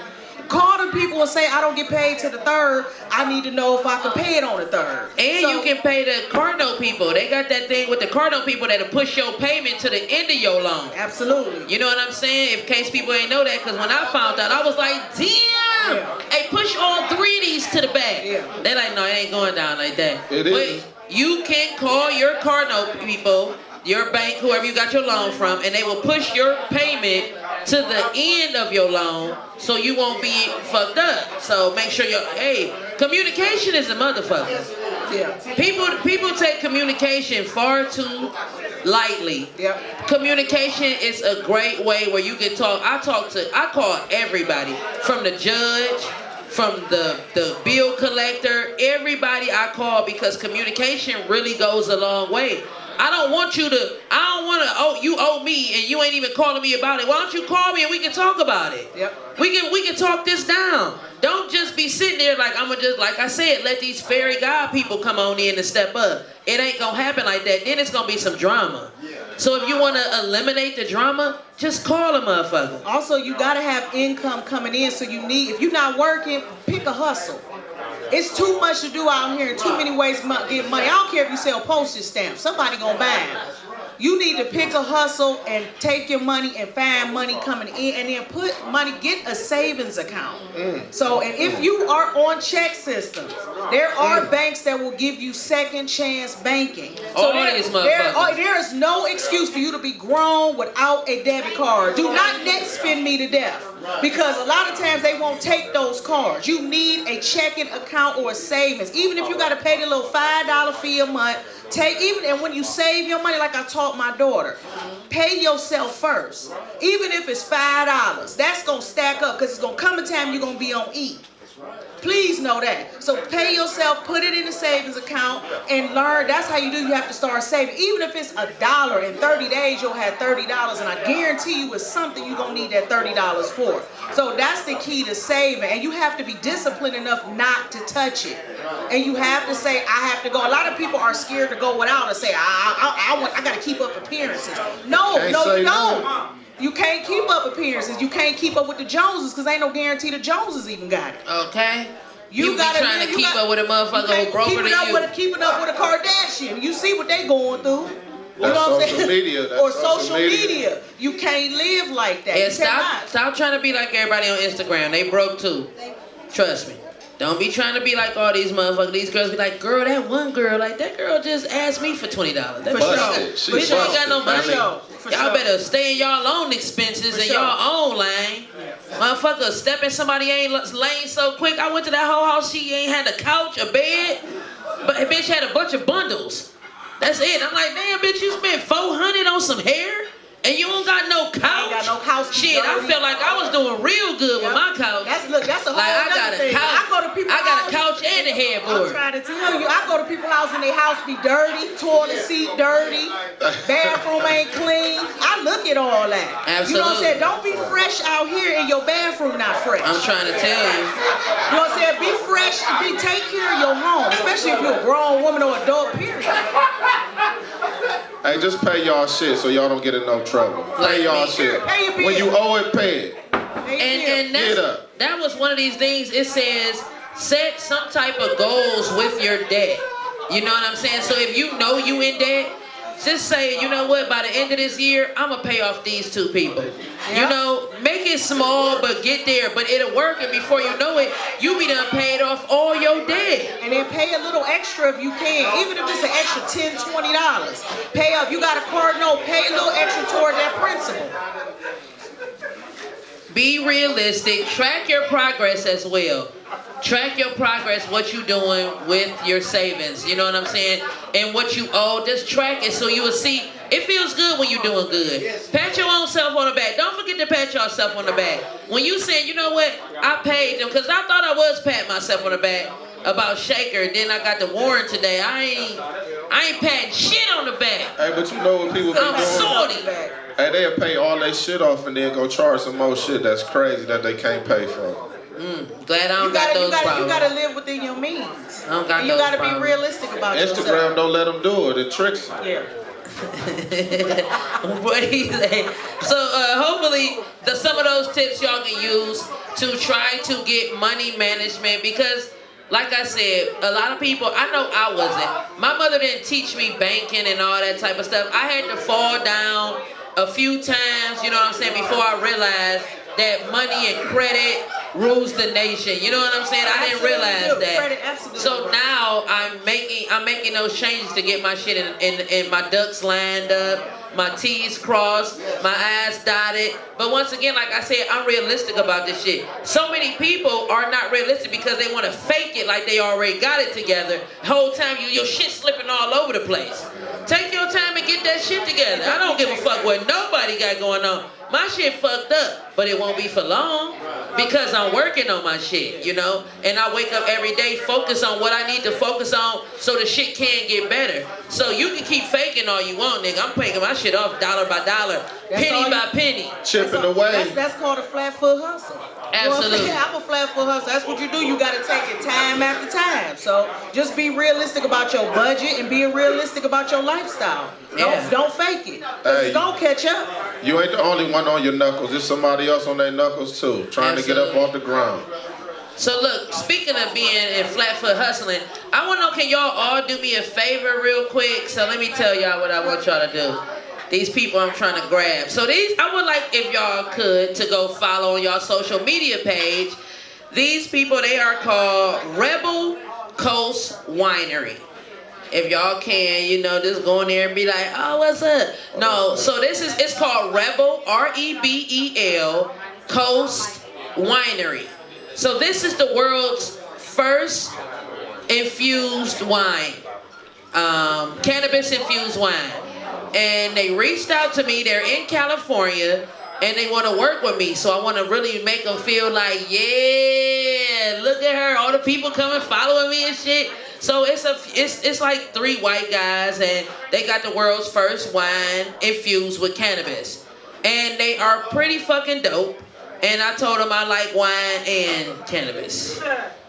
Call the people and say, I don't get paid to the 3rd. I need to know if I can pay it on the 3rd. And you can pay the car note people. They got that thing with the car note people that'll push your payment to the end of your loan. Absolutely. You know what I'm saying? In case people ain't know that, because when I found out, I was like, damn! Yeah. Hey, push all 3 of these to the back. Yeah. They're like, no, it ain't going down like that. It is. But you can call your car note people, your bank, whoever you got your loan from, and they will push your payment to the end of your loan so you won't be fucked up. So make sure communication is a motherfucker. Yeah. People take communication far too lightly. Yep. Communication is a great way where you can talk. I call everybody, from the judge, from the bill collector, everybody I call, because communication really goes a long way. I don't want to, you owe me and you ain't even calling me about it. Why don't you call me and we can talk about it? Yep. We can talk this down. Don't just be sitting there like, I'm gonna just, like I said, let these fairy god people come on in and step up. It ain't gonna happen like that. Then it's gonna be some drama. So if you wanna eliminate the drama, just call a motherfucker. Also, you gotta have income coming in, so if you're not working, pick a hustle. It's too much to do out here and too many ways to get money. I don't care if you sell postage stamps. Somebody gonna buy them. You need to pick a hustle and take your money and find money coming in, and then put money, get a savings account. So, and if you are on check systems, there are banks that will give you second chance banking. So there is no excuse for you to be grown without a debit card. Do not net spend me to death, because a lot of times they won't take those cards. You need a checking account or a savings. Even if you got to pay the little $5 fee a month, and when you save your money, like I taught my daughter, pay yourself first. Even if it's $5, that's gonna stack up, because it's gonna come a time you're gonna be on E. Please know that. So pay yourself, put it in a savings account, and learn. That's how you do. You have to start saving. Even if it's $1, in 30 days you'll have $30, and I guarantee you it's something you're gonna need that $30 for. So that's the key to saving, and you have to be disciplined enough not to touch it. And you have to say, I have to go. A lot of people are scared to go without and say, I gotta keep up appearances. No, you don't. You can't keep up appearances. You can't keep up with the Joneses, because ain't no guarantee the Joneses even got it. Okay. You gotta be trying to keep up with a motherfucker who broker than you. Keeping up with a Kardashian. You see what they going through. You know what I'm saying? Media, or social media. You can't live like that. And stop trying to be like everybody on Instagram. They broke too. Trust me. Don't be trying to be like all these motherfuckers. These girls be like, girl, that one girl, like that girl just asked me for $20. That bitch ain't got no money. Y'all better stay in y'all own expenses and y'all own lane. Motherfucker, step in somebody ain't lane so quick. I went to that whole house, she ain't had a couch, a bed, but a bitch had a bunch of bundles. That's it. I'm like, damn, bitch, you spent $400 on some hair? And you don't got no couch? Ain't got no couch. Shit, I felt like I was doing real good with my couch. That's a whole other thing. I got a couch and a headboard. I'm trying to tell you, I go to people's house and their house be dirty, toilet seat dirty, bathroom ain't clean. I look at all that. Absolutely. You know what I'm saying? Don't be fresh out here and your bathroom not fresh. I'm trying to tell you. You know what I'm saying? Be fresh and take care of your home, especially if you're a grown woman or adult, period. Hey, just pay y'all shit so y'all don't get in no trouble. Pay y'all shit. When you owe it, pay it. And that was one of these things. It says set some type of goals with your debt. You know what I'm saying? So if you know you in debt, just say, you know what, by the end of this year, I'm going to pay off these 2 people. You know, make it small, but get there. But it'll work, and before you know it, you be done paid off all your debt. And then pay a little extra if you can. Even if it's an extra $10, $20. Pay up. You got a card note, pay a little extra toward that principal. Be realistic. Track your progress as well. Track your progress, what you doing with your savings. You know what I'm saying? And what you owe, just track it so you will see. It feels good when you're doing good. Pat your own self on the back. Don't forget to pat yourself on the back. When you say, you know what, I paid them, because I thought I was patting myself on the back about Shaker, and then I got the warrant today. I ain't patting shit on the back. Hey, but you know what people be doing? I'm salty. Hey, they'll pay all their shit off and then go charge some more shit that's crazy that they can't pay for. Glad I don't got those problems. You gotta live within your means. I don't got you gotta be realistic about yourself. Instagram don't let them do it. It tricks them. Yeah. What do you say? So hopefully some of those tips y'all can use to try to get money management, because like I said, a lot of people, I know I wasn't. My mother didn't teach me banking and all that type of stuff. I had to fall down a few times, you know what I'm saying, before I realized that money and credit rules the nation. You know what I'm saying? I didn't realize that. So now I'm making those changes to get my shit in my ducks lined up. my T's crossed, my I's dotted. But once again, like I said, I'm realistic about this shit. So many people are not realistic because they want to fake it like they already got it together. The whole time your shit slipping all over the place. Take your time and get that shit together. I don't give a fuck what nobody got going on. My shit fucked up, but it won't be for long because I'm working on my shit, you know? And I wake up every day, focus on what I need to focus on so the shit can get better. So you can keep faking all you want, nigga. I'm paying my shit off dollar by dollar, penny by penny. Chipping away. That's called a flat foot hustle. Absolutely. Well, I'm a flat foot hustle. That's what you do. You got to take it time after time. So just be realistic about your budget and being realistic about your lifestyle. Don't fake it. Hey, it's going to catch up. You ain't the only one on your knuckles. There's somebody else on their knuckles too, trying to get up off the ground. So look, speaking of being in flat foot hustling, I want to know, can y'all all do me a favor real quick? So let me tell y'all what I want y'all to do. These people I'm trying to grab. So I would like if y'all could to go follow on y'all social media page. These people, they are called Rebel Coast Winery. If y'all can, you know, just go in there and be like, oh, what's up? No, so it's called Rebel, R-E-B-E-L, Coast Winery. So this is the world's first infused wine, cannabis infused wine. And they reached out to me. They're in California, and they want to work with me. So I want to really make them feel like, yeah, look at her. All the people coming following me and shit. So it's like 3 white guys, and they got the world's first wine infused with cannabis. And they are pretty fucking dope. And I told them I like wine and cannabis.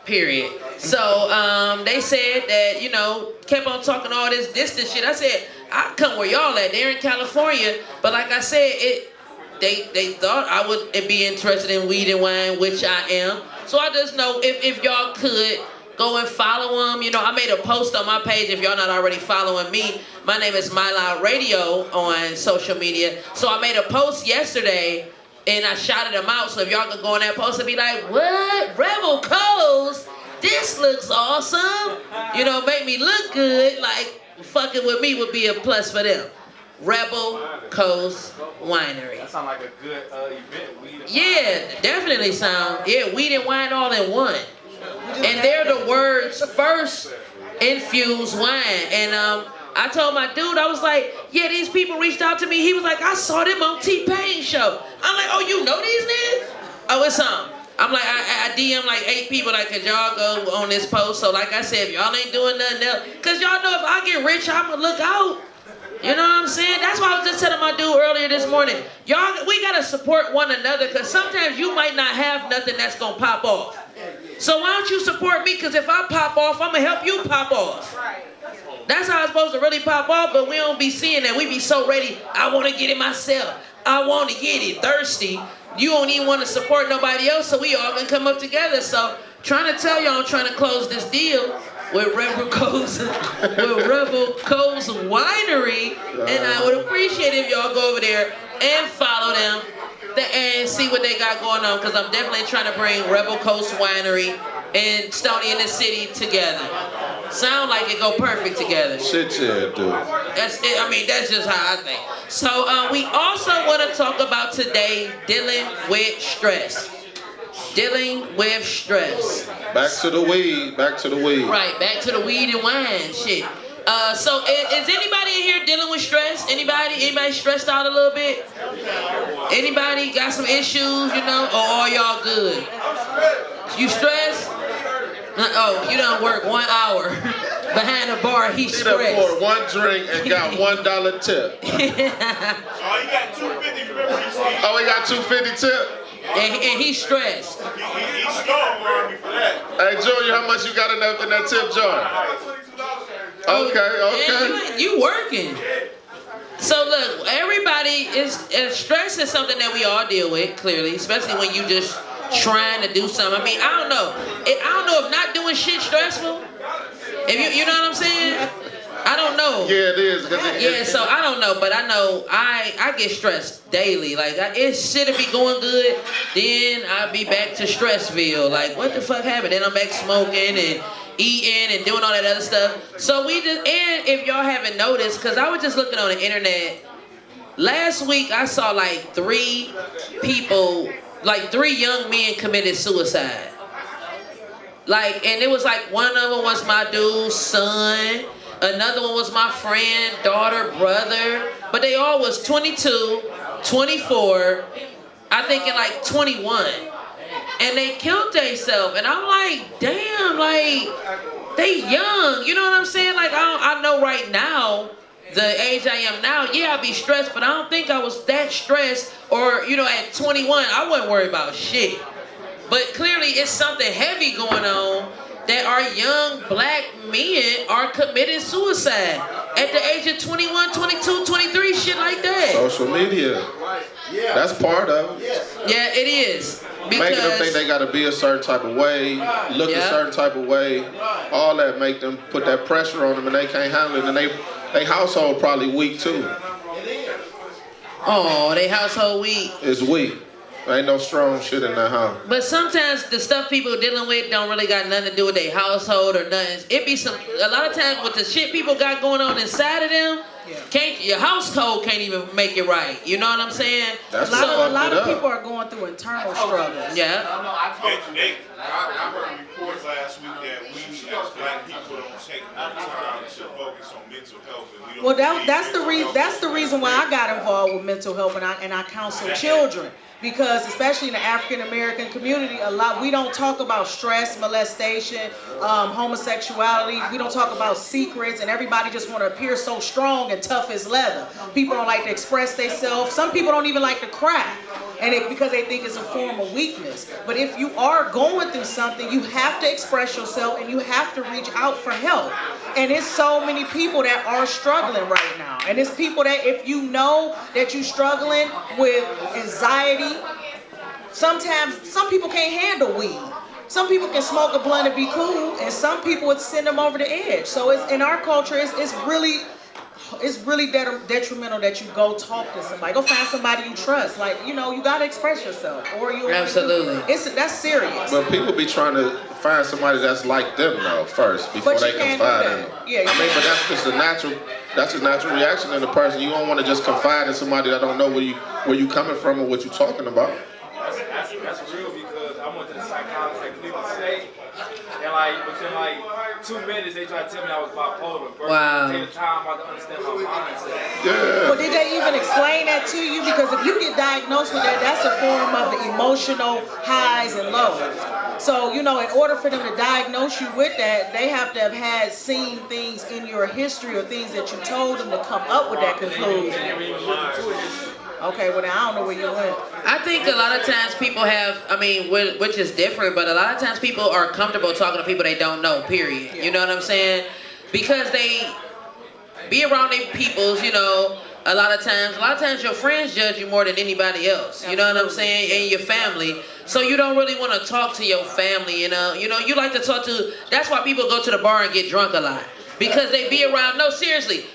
Period. So they said that, you know, kept on talking all this distant shit. I said, I come where y'all at. They're in California. But like I said, they thought I would be interested in weed and wine, which I am. So I just know if y'all could go and follow them. You know, I made a post on my page. If y'all not already following me, my name is My Loud Radio on social media. So I made a post yesterday and I shouted them out. So if y'all could go on that post and be like, what? Rebel Coast? This looks awesome. You know, make me look good. Like, fucking with me would be a plus for them. Rebel Coast Winery. That sounds like a good event. Weed and yeah, definitely sound. Yeah, weed and wine all in one. And they're the world's first infused wine. And I told my dude, I was like, yeah, these people reached out to me. He was like, I saw them on T-Pain's show. I'm like, oh, you know these niggas? Oh, it's I'm like, I DM like 8 people, like, could y'all go on this post? So like I said, if y'all ain't doing nothing else, cause y'all know if I get rich, I'ma look out. You know what I'm saying? That's why I was just telling my dude earlier this morning. Y'all, we gotta support one another, cause sometimes you might not have nothing that's gonna pop off. So why don't you support me? Cause if I pop off, I'ma help you pop off. That's how it's supposed to really pop off, but we don't be seeing that. We be so ready, I wanna get it myself. I wanna get it, thirsty. You don't even want to support nobody else, so we all can come up together. So, trying to tell y'all, I'm trying to close this deal with Rebel Coast Winery, and I would appreciate if y'all go over there and follow them and see what they got going on, because I'm definitely trying to bring Rebel Coast Winery and Stoney in the city together. Sound like it go perfect together. Shit, yeah, dude. That's it. I mean, that's just how I think. So we also want to talk about today dealing with stress. Dealing with stress. Back to the weed. Back to the weed. Right, back to the weed and wine shit. So is anybody in here dealing with stress? Anybody stressed out a little bit? Anybody got some issues, you know? Or are y'all good? You stressed? Oh, you done work 1 hour behind a bar. He's stressed. He done poured 1 drink and got $1 tip. Oh, he got $2.50. Remember he said. Oh, he got $2.50 tip. And he's stressed. He stole on me for that. Hey, Junior, how much you got in that tip jar? Okay. You working. So look, everybody stress is something that we all deal with, clearly, especially when you just trying to do something. I mean, I don't know if not doing shit stressful. If you know what I'm saying? I don't know. Yeah, it is. So I don't know, but I know I get stressed daily. Like shit'll be going good, then I'll be back to Stressville. Like, what the fuck happened? Then I'm back smoking and eating and doing all that other stuff. So and if y'all haven't noticed, because I was just looking on the internet, Last week I saw like 3 people, like 3 young men committed suicide. Like, and it was like one of them was my dude's son, another one was my friend, daughter, brother, but they all was 22, 24, I think in like 21, and they killed themselves, and I'm like, damn, like, they young, you know what I'm saying? Like, I know right now, the age I am now, yeah, I be stressed, but I don't think I was that stressed, or, you know, at 21, I wasn't worried about shit. But clearly it's something heavy going on that our young black men are committing suicide at the age of 21, 22, 23, shit like that. Social media. That's part of it. Yeah, it is. Making them think they gotta be a certain type of way, look a certain type of way. All that make them put that pressure on them and they can't handle it. And they household probably weak too. Oh, they household weak. It's weak. Ain't no strong shit in that house. But sometimes the stuff people dealing with don't really got nothing to do with their household or nothing. It be a lot of times with the shit people got going on inside of them, your household can't even make it right. You know what I'm saying? A lot of people are going through internal struggles. Yeah. I heard reports last week that we as black people don't take enough time to focus on mental health. And we don't That's the reason why I got involved with mental health and I counsel children. Because especially in the African American community, we don't talk about stress, molestation, homosexuality. We don't talk about secrets, and everybody just want to appear so strong and tough as leather. People don't like to express themselves. Some people don't even like to cry, because they think it's a form of weakness. But if you are going through something, you have to express yourself and you have to reach out for help. And it's so many people that are struggling right now. And it's people that if you know that you're struggling with anxiety, sometimes some people can't handle weed. Some people can smoke a blunt and be cool, and some people would send them over the edge. So in our culture, it's really detrimental that you go talk to somebody. Go find somebody you trust. Like, you know, you gotta express yourself, or you absolutely. That's serious. But people be trying to find somebody that's like them though first before they confide in them. Yeah, I mean, but that's just a natural reaction in a person. You don't want to just confide in somebody that don't know where you coming from or what you talking about. That's real because I went to the psychologist at Cleveland State, and within 2 minutes they tried to tell me I was bipolar. Wow. Take the time out to understand my mindset. Yeah. Well, did they even explain that to you? Because if you get diagnosed with that, that's a form of the emotional highs and lows. So, you know, in order for them to diagnose you with that, they have to have seen things in your history or things that you told them to come up with that conclusion. Okay, well, then I don't know where you went. I think a lot of times people which is different, but a lot of times people are comfortable talking to people they don't know, period. Yeah. You know what I'm saying? Because they be around their peoples, you know, a lot of times your friends judge you more than anybody else. You know what I'm saying? And your family. So you don't really want to talk to your family, you know. You know, you like to talk to, that's why people go to the bar and get drunk a lot. Because they be around,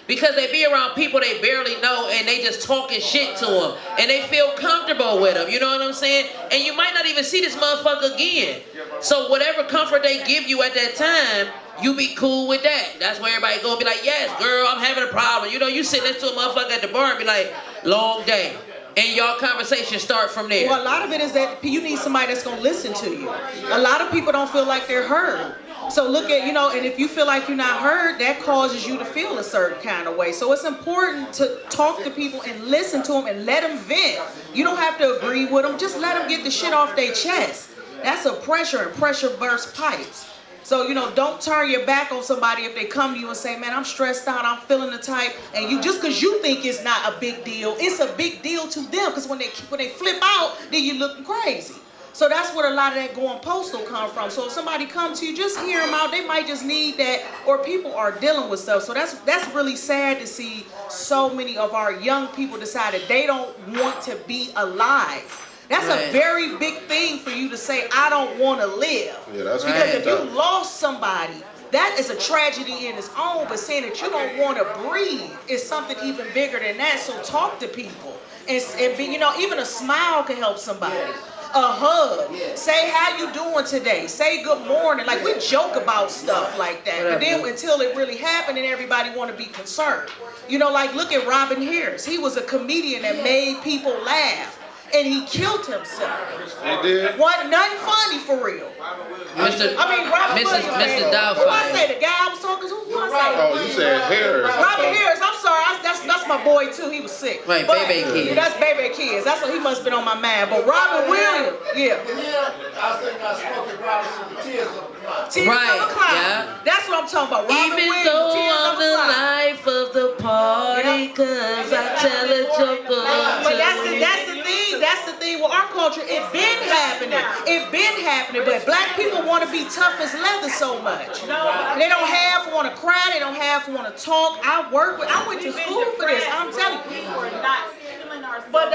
because they be around people they barely know and they just talking shit to them. And they feel comfortable with them, you know what I'm saying? And you might not even see this motherfucker again. So whatever comfort they give you at that time, you be cool with that. That's where everybody gonna be like, yes, girl, I'm having a problem. You know, you sit next to a motherfucker at the bar and be like, long day. And y'all conversation start from there. Well, a lot of it is that you need somebody that's gonna listen to you. A lot of people don't feel like they're heard. So look at, you know, and if you feel like you're not heard, that causes you to feel a certain kind of way. So it's important to talk to people and listen to them and let them vent. You don't have to agree with them. Just let them get the shit off their chest. That's a pressure, and pressure bursts pipes. So, you know, don't turn your back on somebody if they come to you and say, man, I'm stressed out, I'm feeling the type. And you just because you think it's not a big deal, it's a big deal to them. Because when they flip out, then you're looking crazy. So that's where a lot of that going postal come from. So if somebody comes to you, just hear them out. They might just need that, or people are dealing with stuff. So that's really sad to see so many of our young people decided they don't want to be alive. That's a very big thing for you to say, I don't want to live. Yeah, that's because if you lost somebody, that is a tragedy in its own. But saying that you don't want to breathe is something even bigger than that. So talk to people. And be, you know, even a smile can help somebody. a hug. Say how you doing today. Say good morning. Like we joke about stuff like that. But then until it really happened and everybody want to be concerned. You know, like look at Robin Harris. He was a comedian that made people laugh. And he killed himself. He did? Wasn't nothing funny for real. Robert Williams. Mr. Doubtfire. Who I say? The guy I was talking to? Who I say? Oh, you said Harris. Robert Harris. I'm sorry. That's my boy too. He was sick. Right, But- Baby Kids. That's Baby Kids. That's what he must have been on my mind. But Robin Williams, yeah. I think I spoke about some tears of the cloud. Tears Right, of a Clown. yeah. That's what I'm talking about. Robin Even Williams, though Tears I'm of a the Clown. life of the party, cause I tell a joke But that's the thing. That's the thing with our culture. It been happening. It been happening. But black people want to be tough as leather so much. They don't half want to cry. They don't half want to talk. I went to school for this. I'm telling you. But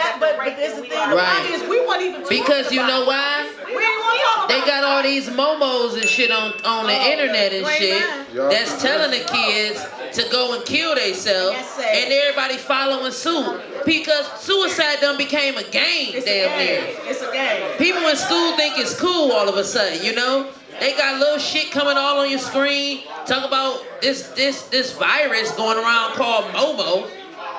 there's the thing about it is we won't even talk because you about know it. why? We ain't want to talk They about got all these momos and shit on the internet and you ain't shit lying. that's telling the kids to go and kill themselves, Yes, sir. and everybody following suit because suicide done became a game. It's Damn a game. near. It's a game. People in school think it's cool all of a sudden, you know? They got little shit coming all on your screen. Talk about this virus going around called Momo.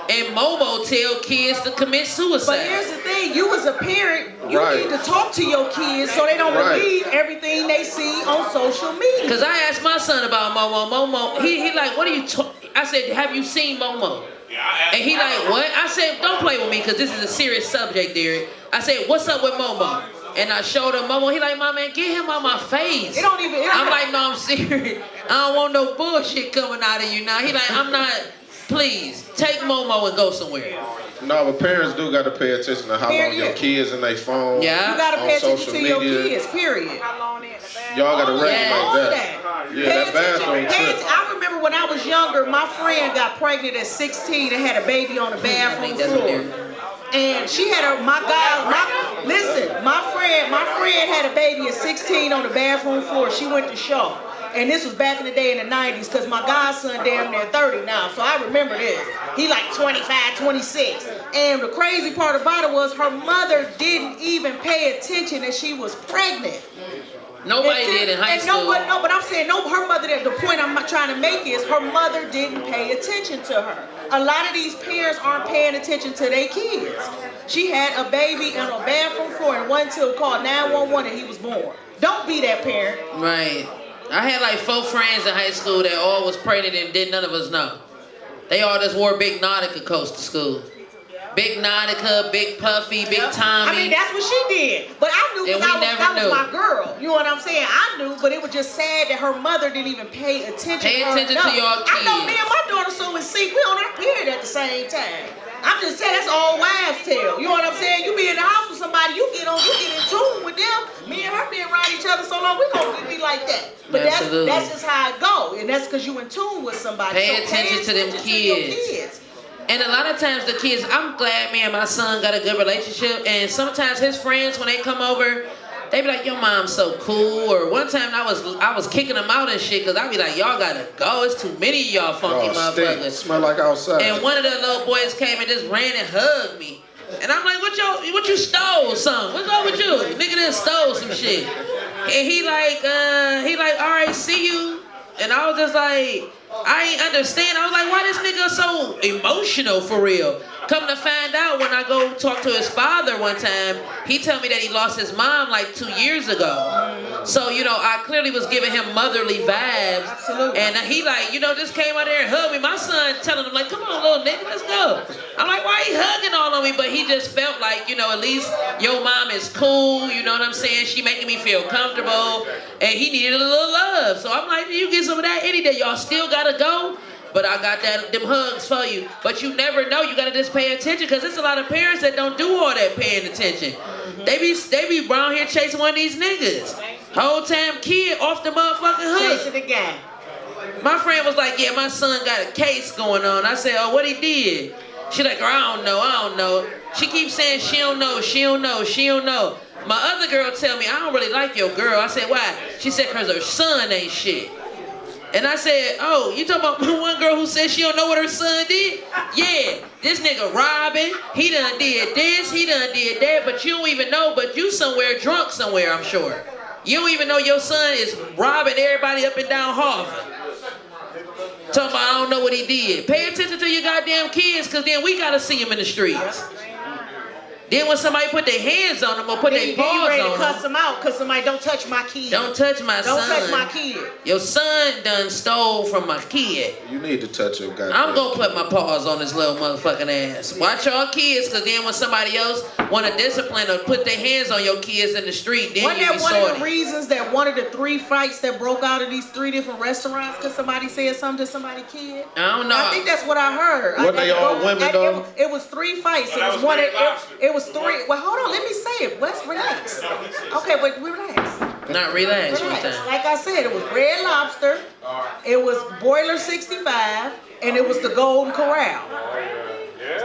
And Momo tell kids to commit suicide. But here's the thing, you as a parent, you Right. need to talk to your kids so they don't Right. believe everything they see on social media. Cause I asked my son about Momo. Momo, he like, what are you talking? I said, have you seen Momo? And he like, what? I said, don't play with me because this is a serious subject, Derek. I said, what's up with Momo? And I showed him Momo. He like, my man, get him out my face. I'm like, no, I'm serious. I don't want no bullshit coming out of you now. He like, I'm not. Please take Momo and go somewhere. No, but parents do got to pay attention to how long your kids in their phone. Yeah. You gotta on pay attention social to your media. kids, period. Y'all got to regulate All of that. Yeah, Pay that bathroom attention. trip. I remember when I was younger, my friend got pregnant at 16 and had a baby on the bathroom floor. And she had my friend had a baby at 16 on the bathroom floor. She went to Shaw. And this was back in the day in the 90s because my godson damn near 30 now. So I remember this. He like 25, 26. And the crazy part about it was her mother didn't even pay attention that she was pregnant. Nobody did in high school. No, but I'm saying her mother, the point I'm trying to make is her mother didn't pay attention to her. A lot of these parents aren't paying attention to their kids. She had a baby on a bathroom floor and one till called 911 and he was born. Don't be that parent. Right. I had like 4 friends in high school that all was pregnant and didn't none of us know. They all just wore big Nautica coats to school. Big Nautica, big Puffy, big Tommy. I mean, that's what she did. But I knew And because that was knew. my girl. You know what I'm saying? I knew, but it was just sad that her mother didn't even pay attention. Pay attention to your kids. I know me and my daughter so in sync. We on our period at the same time. I'm just saying that's all wives tale. You know what I'm saying? You be in the house with somebody, you get in tune with them. Me and her been around each other so long, we gonna be like that. But that's just how it go, and that's because you in tune with somebody. Pay attention to them kids. And a lot of times the kids, I'm glad me and my son got a good relationship. And sometimes his friends, when they come over, they be like, your mom's so cool. Or one time I was kicking them out and shit because I be like, y'all gotta go. It's too many of y'all funky motherfuckers. Smell like outside. And one of the little boys came and just ran and hugged me. And I'm like, what you stole something? What's up with you? Nigga done stole some shit. And he like, all right, see you. And I was just like, I ain't understand. I was like, why this nigga so emotional for real? Come to find out, when I go talk to his father one time, he told me that he lost his mom like 2 years ago. So, you know, I clearly was giving him motherly vibes. Absolutely. And he like, you know, just came out there and hugged me. My son telling him like, come on, little nigga, let's go. I'm like, why he hugging all on me? But he just felt like, you know, at least your mom is cool. You know what I'm saying? She making me feel comfortable. And he needed a little love. So I'm like, you get some of that any day. Y'all still gotta go. But I got them hugs for you. But you never know. You gotta just pay attention because there's a lot of parents that don't do all that paying attention. They be around here chasing one of these niggas. Whole time kid off the motherfucking hook. Chasing the guy. My friend was like, yeah, my son got a case going on. I said, oh, what he did? She like, I don't know. She keeps saying she don't know. My other girl tell me, I don't really like your girl. I said, why? She said, because her son ain't shit. And I said, oh, you talking about one girl who said she don't know what her son did? Yeah, this nigga robbing, he done did this, he done did that, but you don't even know, but you somewhere drunk somewhere, I'm sure. You don't even know your son is robbing everybody up and down Harvard. Talking about I don't know what he did. Pay attention to your goddamn kids, because then we got to see them in the streets. Then when somebody put their hands on them or put their paws on them. You ready to cuss them out because somebody don't touch my kid. Don't touch my son. Don't touch my kid. Your son done stole from my kid. You need to touch your goddamn. I'm going to put my paws on this little motherfucking ass. Watch your kids, because then when somebody else want to discipline or put their hands on your kids in the street, then you be one of the reasons that one of the 3 fights that broke out of these 3 different restaurants because somebody said something to somebody's kid? I don't know. I think that's what I heard. What they all women though? It was 3 fights. No, it was 3. Well, hold on. Let me say it. Let's relax. Okay, but relax. Not relax. Like I said, it was Red Lobster. It was Boiler 65, and it was the Golden Corral.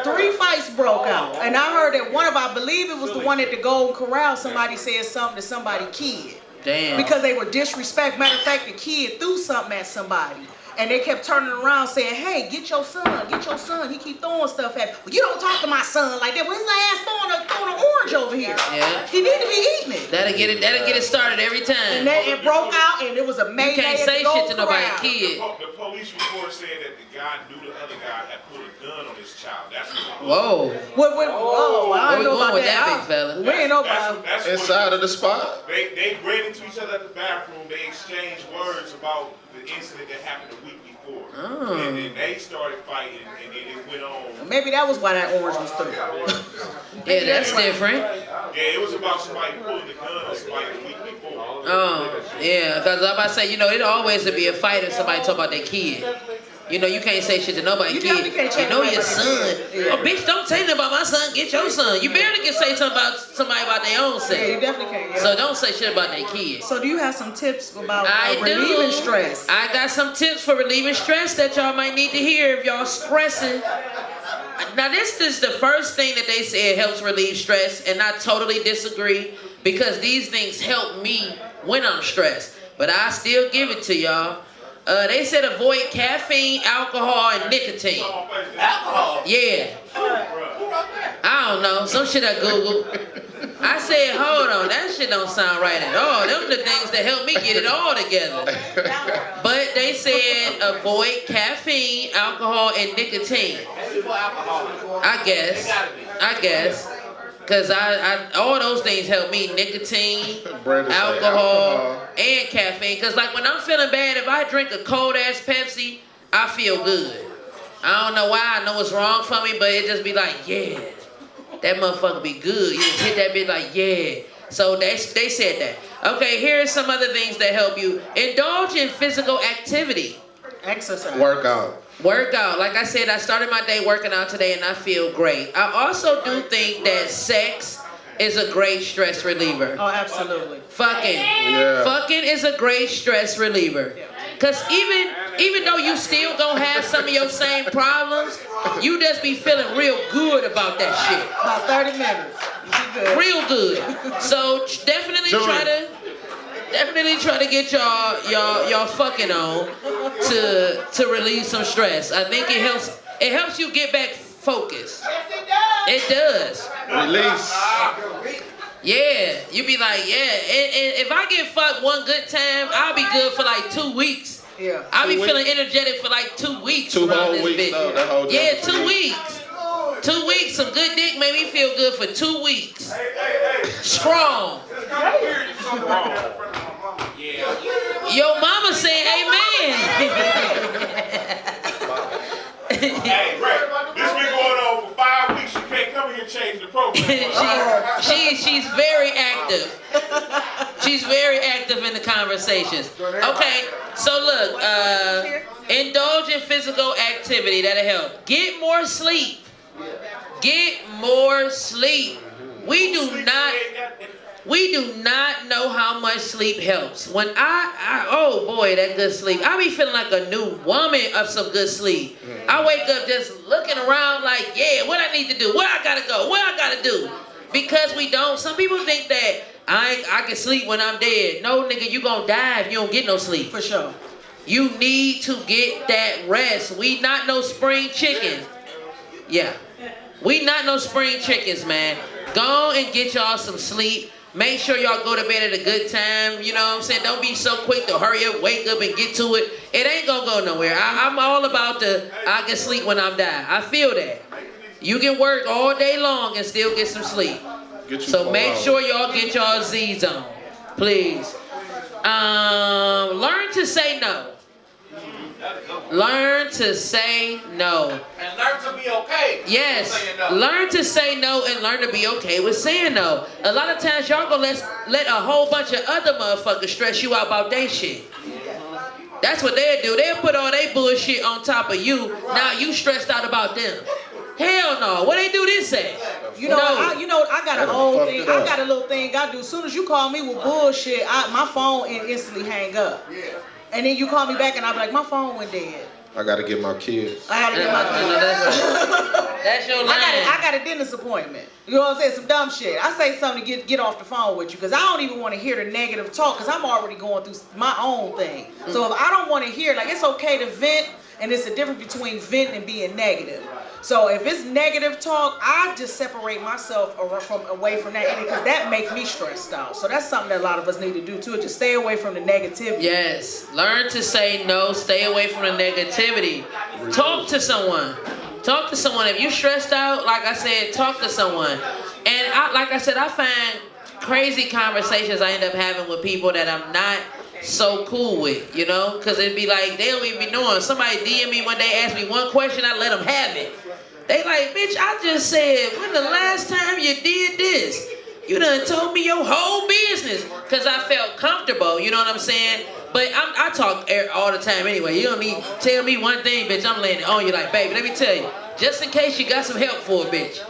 3 fights broke out, and I heard that I believe it was the one at the Golden Corral. Somebody said something to somebody's kid. Damn. Because they were disrespectful. Matter of fact, the kid threw something at somebody. And they kept turning around saying, hey, get your son. He keep throwing stuff at me. Well, you don't talk to my son like that. Well, his ass throwing an orange over here. Yeah. He need to be eating it. That'll get it started every time. And then it broke out, and it was a mayday. You can't say shit to nobody's kid. The police report said that the guy knew the other guy had put a gun on his child. That's what. Whoa. Whoa, I don't know about with that big fella? We ain't know about That's Inside of the spot. They ran into each other at the bathroom. They exchanged words about the incident that happened a week before. Oh. And then they started fighting, and then it went on. Maybe that was why that orange was through. Yeah, that's different. Yeah, it was about somebody pulling the gun on somebody the week before. Oh, yeah, because I'm about to say, it'll always be a fight if somebody talk about their kid. You can't say shit to nobody. You kid. can't Your son. Oh, bitch, don't say nothing about my son. Get your son. You barely can say something about somebody about their own self. Yeah, you definitely can't. Yeah. So don't say shit about their kid. So do you have some tips about relieving relieving stress? I got some tips for relieving stress that y'all might need to hear if y'all stressing. Now, this is the first thing that they said helps relieve stress, and I totally disagree because these things help me when I'm stressed. But I still give it to y'all. They said avoid caffeine, alcohol, and nicotine. Alcohol. Yeah. I don't know. Some shit I Googled. I said, hold on, that shit don't sound right at all. Them the things that help me get it all together. But they said avoid caffeine, alcohol, and nicotine. I guess. Because all those things help me. Nicotine, alcohol, and caffeine. Because like when I'm feeling bad, if I drink a cold-ass Pepsi, I feel good. I don't know why. I know it's wrong for me, but it just be like, yeah. That motherfucker be good. You just hit that bitch like, yeah. So they said that. Okay, here's some other things that help you. Indulge in physical activity. Exercise. Workout. Like I said, I started my day working out today and I feel great. I also do think that sex is a great stress reliever. Oh, absolutely. Fucking is a great stress reliever. Cause even though you still gonna have some of your same problems, you just be feeling real good about that shit. About 30 minutes. Good. Real good. So definitely try to get y'all fucking on to relieve some stress. I think it helps you get back focused. It does. Release. Yeah, you be like, yeah. And if I get fucked one good time, I'll be good for like 2 weeks. Yeah. I'll be feeling energetic for like 2 weeks. 2 around whole this weeks. bitch. No, that whole Yeah, 2 weeks. 2 weeks. Some good dick made me feel good for 2 weeks. Strong. Your mama said amen. Hey, Ray, this been going on for 5 weeks. You can't come here and change the program. She's very active. She's very active in the conversations. Okay, so look, indulge in physical activity. That'll help. Get more sleep. Get more sleep. We do not know how much sleep helps. When oh boy, that good sleep. I be feeling like a new woman of some good sleep. I wake up just looking around like, yeah, what I need to do, where I gotta go, what I gotta do. Because we don't. Some people think that I can sleep when I'm dead. No, nigga, you gonna die if you don't get no sleep. For sure. You need to get that rest. We not no spring chickens. Yeah. We not no spring chickens, man. Go and get y'all some sleep. Make sure y'all go to bed at a good time. You know what I'm saying? Don't be so quick to hurry up, wake up, and get to it. It ain't gonna go nowhere. I'm all about I can sleep when I'm dying. I feel that. You can work all day long and still get some sleep. So make sure y'all get y'all Z's on. Please. Learn to say no. Learn to say no. And learn to be okay. Yes. Learn to say no and learn to be okay with saying no. A lot of times y'all gonna let a whole bunch of other motherfuckers stress you out about their shit. That's what they'll do. They'll put all their bullshit on top of you. Now you stressed out about them. Hell no. What they do this at? You know, I got an old thing. I got a little thing I do. As soon as you call me with bullshit, my phone instantly hang up. Yeah. And then you call me back and I'll be like, my phone went dead. I gotta get my kids. I gotta get my kids. That's your line. I got a dentist appointment. You know what I'm saying? Some dumb shit. I say something to get off the phone with you because I don't even want to hear the negative talk because I'm already going through my own thing. So if I don't want to hear, like, it's okay to vent, and it's a difference between venting and being negative. So if it's negative talk, I just separate myself away from that because that makes me stressed out. So that's something that a lot of us need to do too, just stay away from the negativity. Yes, learn to say no, stay away from the negativity. Talk to someone. Talk to someone. If you're stressed out, like I said, talk to someone. And like I said, I find crazy conversations I end up having with people that I'm not so cool with, you know, because it'd be like, they don't even be knowing. Somebody DM me one day, ask me one question, I let them have it. They like, bitch, I just said, when the last time you did this? You done told me your whole business. Because I felt comfortable, you know what I'm saying? But I talk all the time anyway. You don't need to tell me one thing, bitch, I'm laying it on you like, baby, let me tell you, just in case you got some help for a bitch.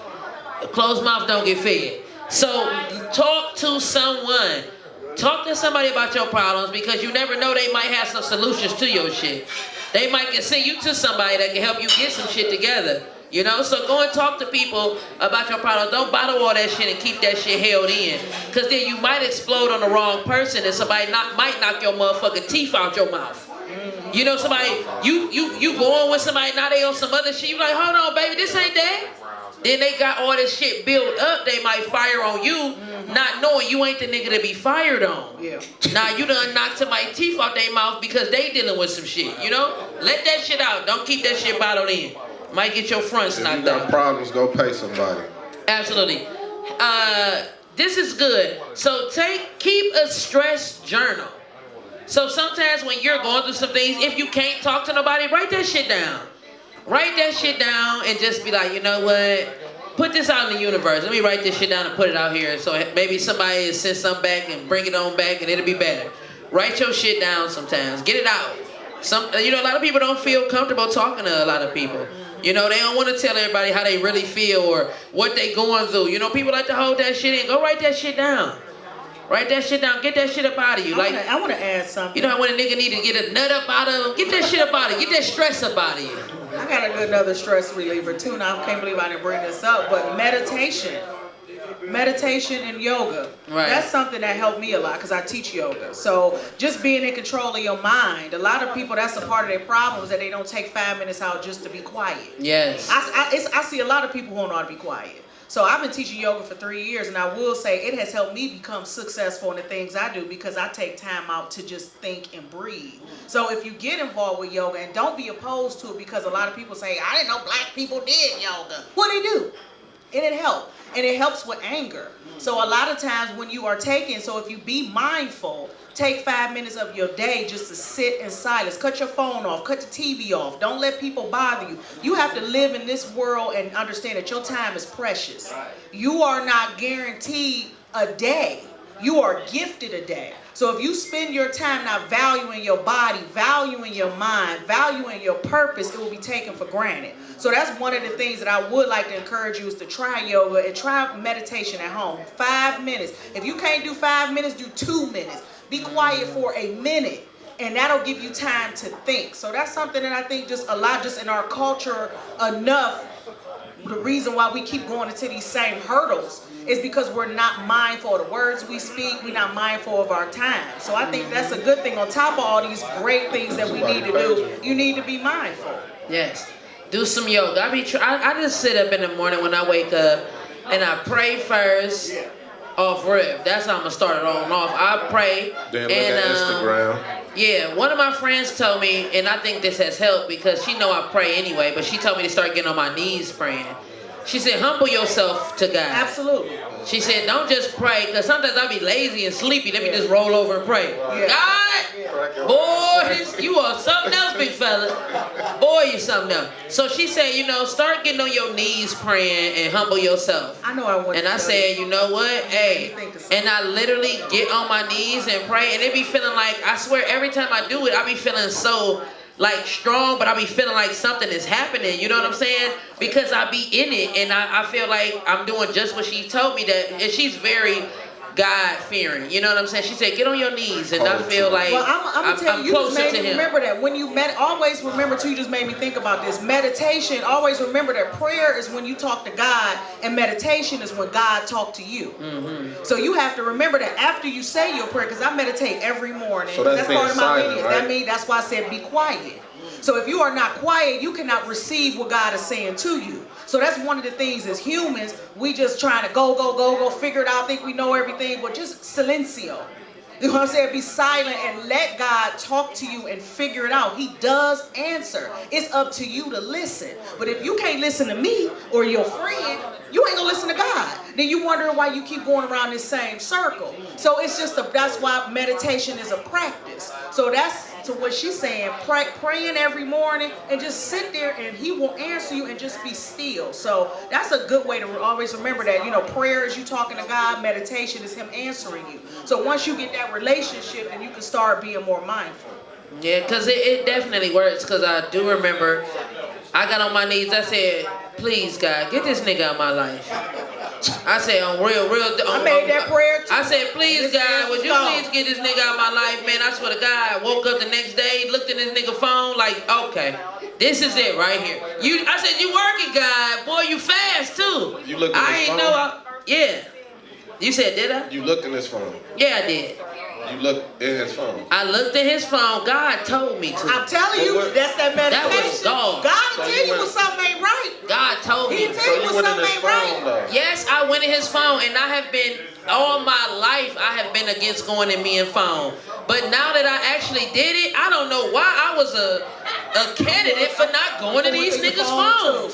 A closed mouth don't get fed. So talk to someone. Talk to somebody about your problems because you never know, they might have some solutions to your shit. They might can send you to somebody that can help you get some shit together. You know, so go and talk to people about your problems. Don't bottle all that shit and keep that shit held in. Because then you might explode on the wrong person and somebody might knock your motherfucking teeth out your mouth. You know, somebody, you go on with somebody, now they on some other shit. You like, hold on, baby, this ain't that. Then they got all this shit built up. They might fire on you, not knowing you ain't the nigga to be fired on. Yeah. Now you done knocked somebody's teeth out their mouth because they dealing with some shit. You know, let that shit out. Don't keep that shit bottled in. Might get your fronts knocked out. If you got problems, go pay somebody. Absolutely. This is good. So keep a stress journal. So sometimes when you're going through some things, if you can't talk to nobody, write that shit down. Write that shit down and just be like, you know what? Put this out in the universe. Let me write this shit down and put it out here. So maybe somebody will send something back and bring it on back and it'll be better. Write your shit down sometimes. Get it out. You know, a lot of people don't feel comfortable talking to a lot of people. You know, they don't want to tell everybody how they really feel or what they going through. You know, people like to hold that shit in. Go write that shit down. Write that shit down. Get that shit up out of you. I want to add something. You know how when a nigga need to get a nut up out of him? Get that shit up out of you. Get that stress up out of you. I got a good another stress reliever too. Now I can't believe I didn't bring this up, but meditation and yoga. Right. That's something that helped me a lot because I teach yoga. So just being in control of your mind. A lot of people, that's a part of their problem is that they don't take 5 minutes out just to be quiet. Yes. I see a lot of people who don't know how to be quiet. So I've been teaching yoga for 3 years, and I will say it has helped me become successful in the things I do because I take time out to just think and breathe. So if you get involved with yoga, and don't be opposed to it because a lot of people say, I didn't know black people did yoga. What they do? And it helps. And it helps with anger. So a lot of times when you are taking, so if you be mindful, take 5 minutes of your day just to sit in silence. Cut your phone off. Cut the TV off. Don't let people bother you. You have to live in this world and understand that your time is precious. You are not guaranteed a day. You are gifted a day. So if you spend your time not valuing your body, valuing your mind, valuing your purpose, it will be taken for granted. So that's one of the things that I would like to encourage you is to try yoga and try meditation at home. 5 minutes. If you can't do 5 minutes, do 2 minutes. Be quiet for a minute, and that'll give you time to think. So that's something that I think just a lot just in our culture enough, the reason why we keep going into these same hurdles is because we're not mindful of the words we speak. We're not mindful of our time. So I think that's a good thing. On top of all these great things that we need to do, you need to be mindful. Yes. Do some yoga. I just sit up in the morning when I wake up and I pray first off rip. That's how I'm going to start it on off. I pray. Then look at Instagram. Yeah, one of my friends told me, and I think this has helped because she know I pray anyway, but she told me to start getting on my knees praying. She said, humble yourself to God. Absolutely. She said, don't just pray, because sometimes I be lazy and sleepy. Let me just roll over and pray. God, boy, you are something else, big fella. Boy, you something else. So she said, start getting on your knees praying and humble yourself. I know I want to. And I said, you know what? Hey. And I literally get on my knees and pray, and it be feeling like, I swear, every time I do it, I be feeling so strong, but I be feeling like something is happening, you know what I'm saying? Because I be in it, and I feel like I'm doing just what she told me that, and she's very God-fearing, you know what I'm saying? She said, get on your knees, and I feel like I'm telling you, closer just to made me him. remember that. When you always remember too, you just made me think about this. Meditation, always remember that prayer is when you talk to God, and meditation is when God talk to you. Mm-hmm. So you have to remember that after you say your prayer, because I meditate every morning. So that's part of my silent, videos. right? That's why I said be quiet. So if you are not quiet, you cannot receive what God is saying to you. So that's one of the things as humans, we just trying to go, figure it out, think we know everything, but just silencio. You know what I'm saying? Be silent and let God talk to you and figure it out. He does answer. It's up to you to listen. But if you can't listen to me or your friend, you ain't gonna listen to God. Then you wondering why you keep going around this same circle. So it's just that's why meditation is a practice. So that's to what she's saying, praying every morning and just sit there and he will answer you and just be still. So that's a good way to always remember that, prayer is you talking to God, meditation is him answering you. So once you get that relationship, then you can start being more mindful. Yeah, because it definitely works, because I do remember I got on my knees, I said, please God, get this nigga out of my life. I said, I made that prayer too. I said, please God, would you please get this nigga out of my life, man? I swear to God, I woke up the next day, looked at this nigga phone, like, okay, this is it right here. I said, you working, God, boy, you fast too. You looked at his phone? Yeah. You said, did I? You looked in his phone. Yeah, I did. You looked in his phone. I looked at his phone. God told me to. I'm telling you, that's that meditation. That was dog. God will tell you when something ain't right. God told me. He tell you when something ain't right. Yes, I went in his phone, and I have been, all my life, I have been against going in me and phone. But now that I actually did it, I don't know why I was a candidate for not going to these niggas' phones.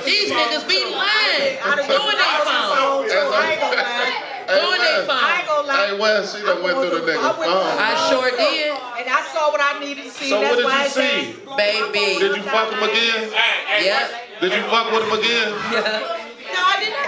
These niggas be lying. Go in their phone. I ain't gonna lie. Go in their phone. I ain't gonna lie. Hey, Wes, she done went through the nigga's phone. I sure did. And I saw what I needed to see. So that's what did why you see? Baby. Did you fuck him again? Yeah. Did you fuck with him again? Yeah. No, I did not.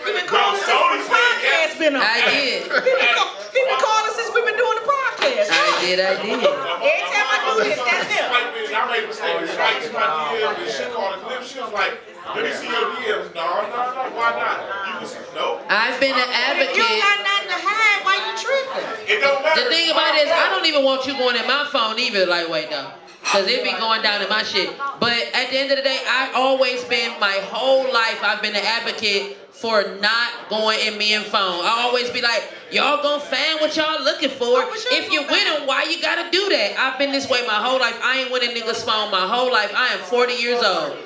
He been calling since the podcast been on. I did. He been calling since we've been doing the podcast. I did. Every time I do this, that's him. I made a mistake. Swiped my DMs and she called a clip. She was like, let me see your DMs. No, why not? You can see, no. I've been an If you advocate. got nothing to hide, why you tripping? It don't matter. The thing about it is, I don't even want you going in my phone either, lightweight though. Because it be going down in my shit. But at the end of the day, I've always been, my whole life, I've been an advocate for not going in me and phone. I always be like, y'all gonna find what y'all looking for. If you win them, why you gotta do that? I've been this way my whole life. I ain't winning niggas' phone my whole life. I am 40 years old.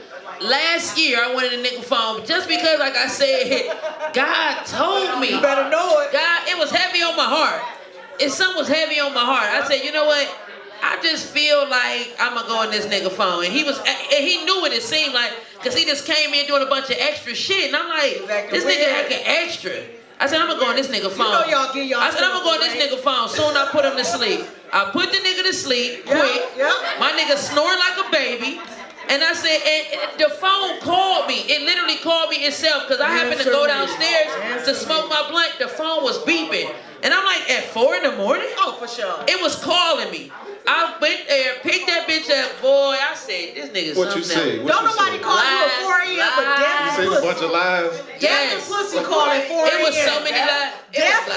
Last year, I went in the nigga phone just because, like I said, God told me. You better know it. God, it was heavy on my heart. Something was heavy on my heart. I said, you know what? I just feel like I'm gonna go in this nigga phone. And he knew it, it seemed like, because he just came in doing a bunch of extra shit. And I'm like, this nigga acting extra. I said, I'm gonna go in this nigga phone. I said, I'm gonna go in this nigga phone. Soon I put him to sleep. I put the nigga to sleep quick. My nigga snoring like a baby. And I said, and the phone called me. It literally called me itself because I happened to go downstairs to smoke my blunt. The phone was beeping. And I'm like, at 4 in the morning? Oh, for sure. It was calling me. I went there, picked that bitch up, boy. I said, this nigga's What you something say? else. What Don't you nobody say? call you at 4 a.m. but You definitely say a pussy. bunch of lies? Yes. Pussy call at 4 a.m. It was so many lies.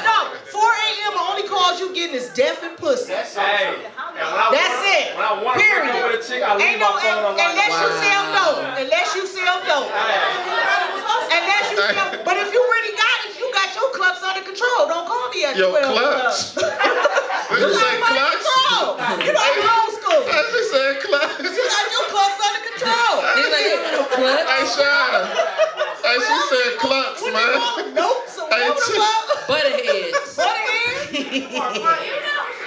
No, 4 a.m. only calls you getting is deaf and pussy. Hey, That's it. When I want to Period. fuck with a chick, I leave Ain't my no, phone on unless you sell dope. Unless you sell dope. Unless you sell, but if you really got that Yo, 12 clutch. club. Did you say clutch? You know, I'm old school. I just said clutch. You got your clutch under control. He's like, clutch. Hey, Sean. Hey, she said clutch, What man. you call them? Notes or Hey, whatever. Butterheads.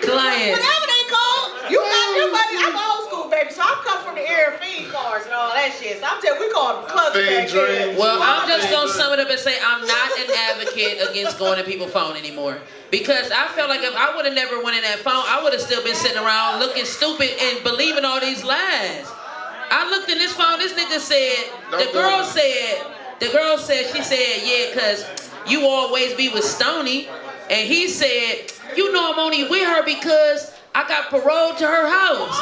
Clients. Whatever they call. You got your money. I'm old school, baby. So I'm coming from the era of fiend cards and all that shit. So I'm telling you, we call them clubs Fiend back then. dreams. Well, I'm just gonna sum it up and say I'm not an advocate against going to people's phone anymore. Because I felt like if I would have never went in that phone, I would have still been sitting around looking stupid and believing all these lies. I looked in this phone, this nigga said, the girl said, she said, yeah, cause you always be with Stoney. And he said, you know I'm only with her because I got paroled to her house.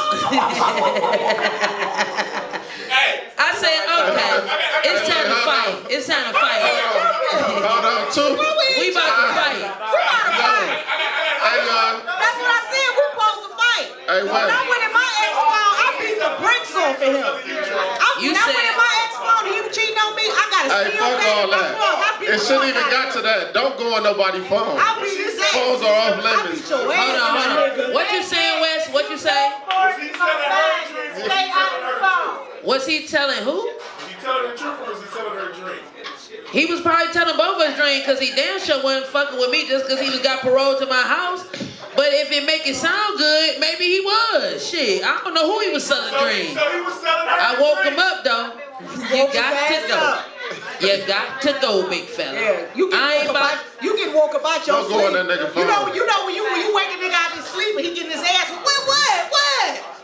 I said, okay, it's time to fight. It's time to fight. Hold on, too. We about to fight. Hey, That's what I said. We supposed to fight. Hey, When what? I went in my ex phone, I beat the brakes off of him. When I went in my ex phone and he was cheating on me, I got to Hey, fuck all that. It shouldn't even got to that. Don't go on nobody's phone. I beat his ass. Phones are off limits. Hold on. What you saying, Wes? What you say? Stay out of the phone. Was he telling who? Is he telling the truth or is he telling her a dream? He was probably telling both of us dream because he damn sure wasn't fucking with me just because he got paroled to my house. But if it make it sound good, maybe he was. Shit, I don't know who he was selling dreams. So he was telling her I woke him up though. You got to go. Up. You got to go, big fella. Yeah, you get woke about your Don't go on sleep. that nigga phone. You know when you wake a nigga out of his sleep and he getting his ass. What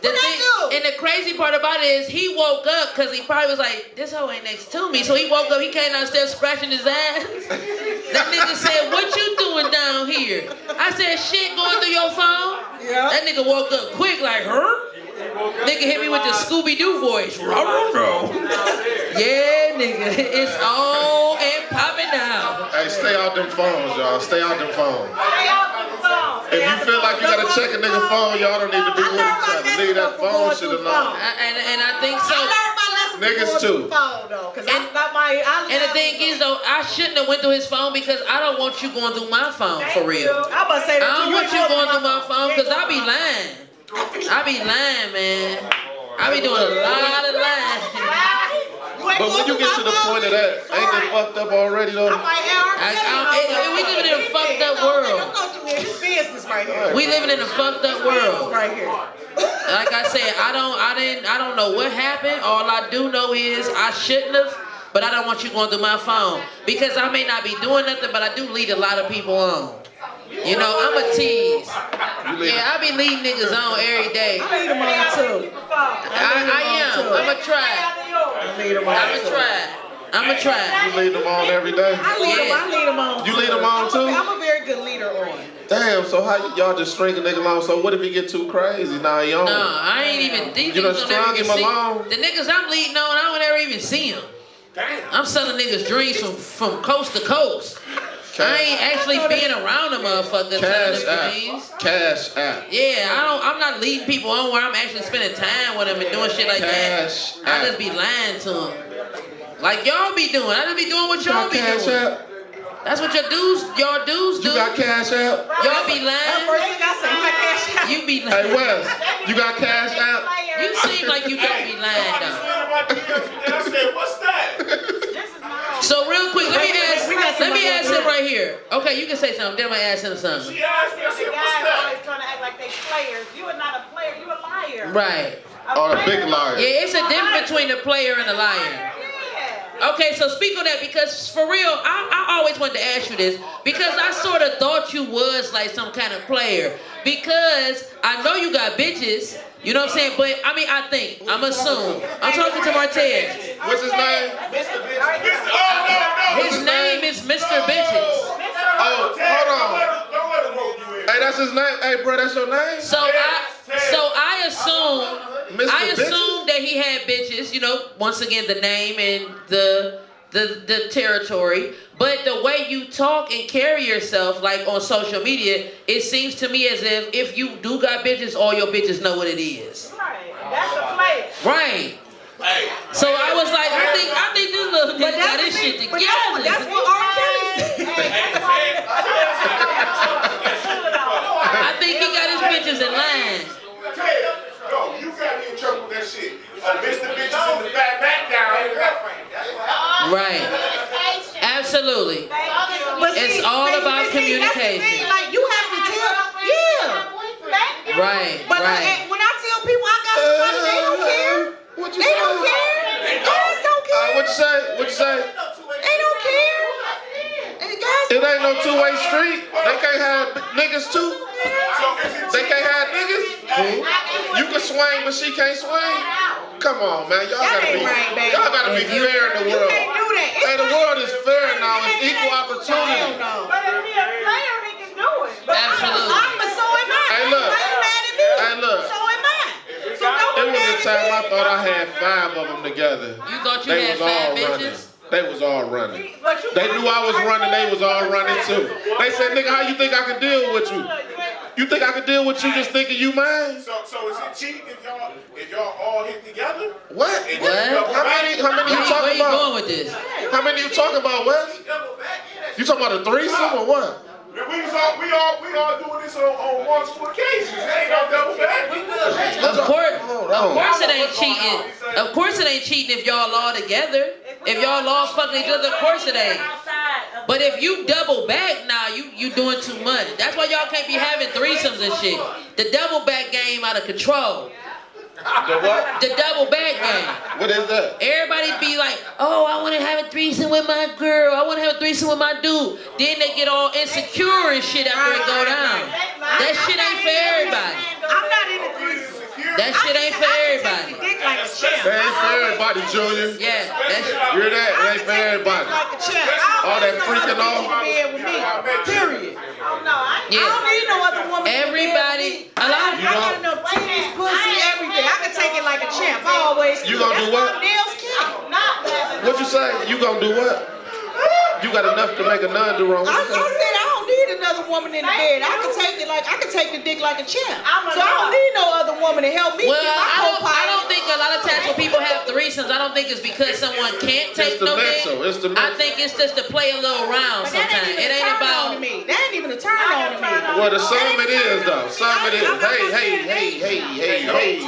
The I thing, do? and the crazy part about it is he woke up because he probably was like, this hoe ain't next to me. So he woke up, he came downstairs scratching his ass. That nigga said, what you doing down here? I said, shit going through your phone? Yeah. That nigga woke up quick like, her? Nigga hit me with the Scooby-Doo voice. Yeah, nigga, it's on and popping out. Hey, stay out them phones, y'all. Stay out them phones. If you feel like you gotta check a nigga phone, y'all don't need to be with each other. Leave that phone shit alone. And I think so. I learned my lesson Niggas before too. the phone, though, 'cause I got my. And the thing is though, I shouldn't have went through his phone because I don't want you going through my phone for real. I'm about to say I that don't want you going through my phone because I be lying. lying. I be lying, man. I be doing a lot of lying. But when you get to the point of that, ain't it fucked up already though? We living in a fucked up world. Don't go through here. This business right here. We living in a fucked up world. Right here. Like I said, I don't know what happened. All I do know is I shouldn't have, but I don't want you going through my phone because I may not be doing nothing, but I do lead a lot of people on. You know, I'm a tease. Yeah, I be leading niggas on every day. I need them on too. I am. I'm a try. I need them on I'm a too. try. I'm a try. You lead them on every day? I lead them on. You lead them on too? I'm a very good leader on. Damn, so how y'all just string a nigga along? So what if he get too crazy? Nah, he on. No, I ain't even. These You done niggas don't ever strung even him see. along? The niggas I'm leading on, I would never even see them. I'm selling niggas dreams from coast to coast. I ain't actually being around the motherfuckers selling them dreams. Cash app. Yeah, I'm not leading people on where I'm actually spending time with them and doing shit like Cash that. I just be lying to them. Like y'all be doing. I just be doing what y'all be Cash doing. app? That's what y'all dudes do. You got cash app? Y'all be lying. First thing I say, you got cash out. You be Hey lying. Wes, you got cash app? You seem like you don't be lying though. I said, what's that? So real quick, let me ask him right here. Okay, you can say something. Then I'm gonna ask him something. She asked me, I said, what's that? Always trying to act like they players. You are not a player. You a liar. Right. Or a big liar? Yeah, it's a difference between the player and the liar. Okay, so speak on that because for real, I always wanted to ask you this because I sort of thought you was like some kind of player because I know you got bitches, you know what I'm saying? But I mean, I'm assuming. I'm talking to Martez. What's his name? His name is Mr. Bitches. Oh, hold on. Don't let him rope you in. Hey, that's his name? Hey, bro, that's your name? So I assume that he had bitches, you know, once again the name and the territory, but the way you talk and carry yourself like on social media, it seems to me as if you do got bitches, all your bitches know what it is. Right. That's a player. Right. So I was like, I think this little nigga got his shit together. That's what R. Kelly said. Hey, that's why communication. Like you have to tell, Right, But right. when I tell people I got somebody, they don't care. What you They say? don't care. Guys don't care. What you say? What you say? They don't care. And guys It ain't no two-way street. They can't have niggas too. They can't have niggas. You can swing, but she can't swing. Come on, man. Y'all gotta be fair in the you world. can't do that. Hey, the world is fair now. It's equal opportunity. But if he a player, he can do it. Absolutely. But so am I. Hey, look. Why you mad at me? Hey, look. So am I. So don't There be was mad a at time me. I thought I had 5 of them together. You thought you They had was all 5 running. bitches? They was all running. They knew I was running. They was all running too. They said, "Nigga, how you think I can deal with you? You think I can deal with you just thinking you mine?" So is it cheating if y'all all hit together? What? How many you Where talking you about? going with this? How many you talking about, Wes? You talking about a threesome or what? We all doing this on multiple occasions. It ain't no double back. Of course it ain't cheating. Of course it ain't cheating if y'all all together. If y'all all fucking each other, of course it ain't. But if you double back now, you doing too much. That's why y'all can't be having threesomes and shit. The double back game out of control. The what? The double back game. What is that? Everybody be like, oh, I want to have a threesome with my girl. I want to have a threesome with my dude. Then they get all insecure and shit after it go down. That shit ain't for everybody. I'm not in the threesome. That shit ain't for everybody. Dick like a champ. That ain't for everybody, Junior. Yeah, that's You're that. It ain't for everybody. Like a champ. All that freaking off. With me. Period. I yeah. don't need no other woman. Everybody, a lot of I got enough titties, pussy, everything. I can take it like a champ. I always. You gonna do what? Nails count. What you say? You gonna do what? You got enough to make a nun do wrong. I said I don't need another woman in the bed. I can take the dick like a champ. So I don't need no other woman to help me. Well, get my I don't think a lot of times when people have threesomes, I don't think it's because someone can't take no dick. I think it's just to play a little round sometimes. It ain't about me. That ain't even a turn on to me. Well, the some it is though. Some it is. Hey.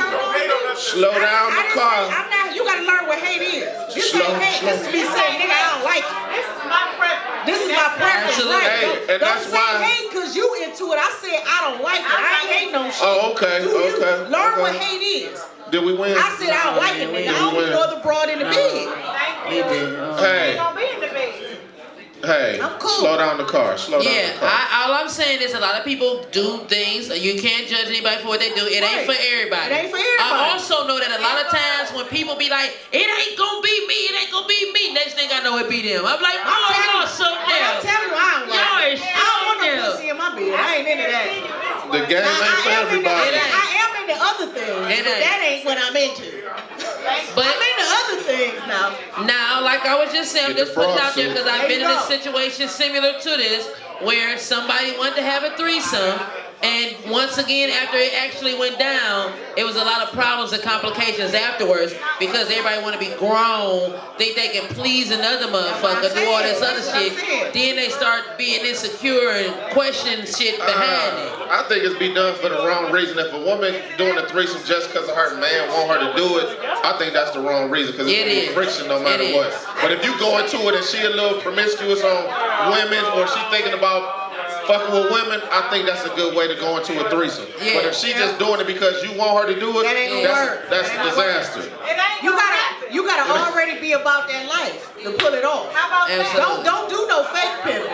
Slow down the car. You gotta learn what hate is. This ain't hate. This is me saying, nigga, I don't like it. This is my preference. This is my preference, Absolutely. right? Hey, and Don't that's say why. hate because you into it. I said I don't like it. I ain't hate no shit. Oh, okay, Do you? okay. Learn what okay. hate is. Did we win? I said I don't like it, nigga. I don't need no other broad in the bed. Thank you. Hey, Gonna be in the bed. hey. I'm cool. Slow down the car. Slow down yeah, the car. all I'm saying is a lot of people do things. You can't judge anybody for what they do. It ain't for everybody. It ain't for everybody. I also know that a lot of times when people be like, it ain't gonna be me, it ain't gonna be me. Next thing I know, it be them. I'm like, oh, y'all something I'm else. telling you, I don't like Y'all it. is I don't want no something else. pussy in my bed. I ain't into that. The game ain't for everybody. I am into other things, It but ain't. that ain't what I'm into. But I'm into other things now. now, like I was just saying, I'm Get just the putting frog out there suit. because I've There been you in a go. situation similar to this where somebody wanted to have a threesome, and once again, after it actually went down, it was a lot of problems and complications afterwards because everybody want to be grown, think they can please another motherfucker, do all this other shit. Then they start being insecure and question shit behind it. I think it's be done for the wrong reason. If a woman doing a threesome just because her man want her to do it, I think that's the wrong reason because It it's is. friction no matter It what. is. But if you go into it and she a little promiscuous on women or she thinking about fucking with women, I think that's a good way to go into a threesome. Yeah. But if she just doing it because you want her to do it, That ain't gonna work. that's a disaster. It ain't You gonna happen. gotta already be about that life to pull it off. How about that? Absolutely. Don't do no fake pimping.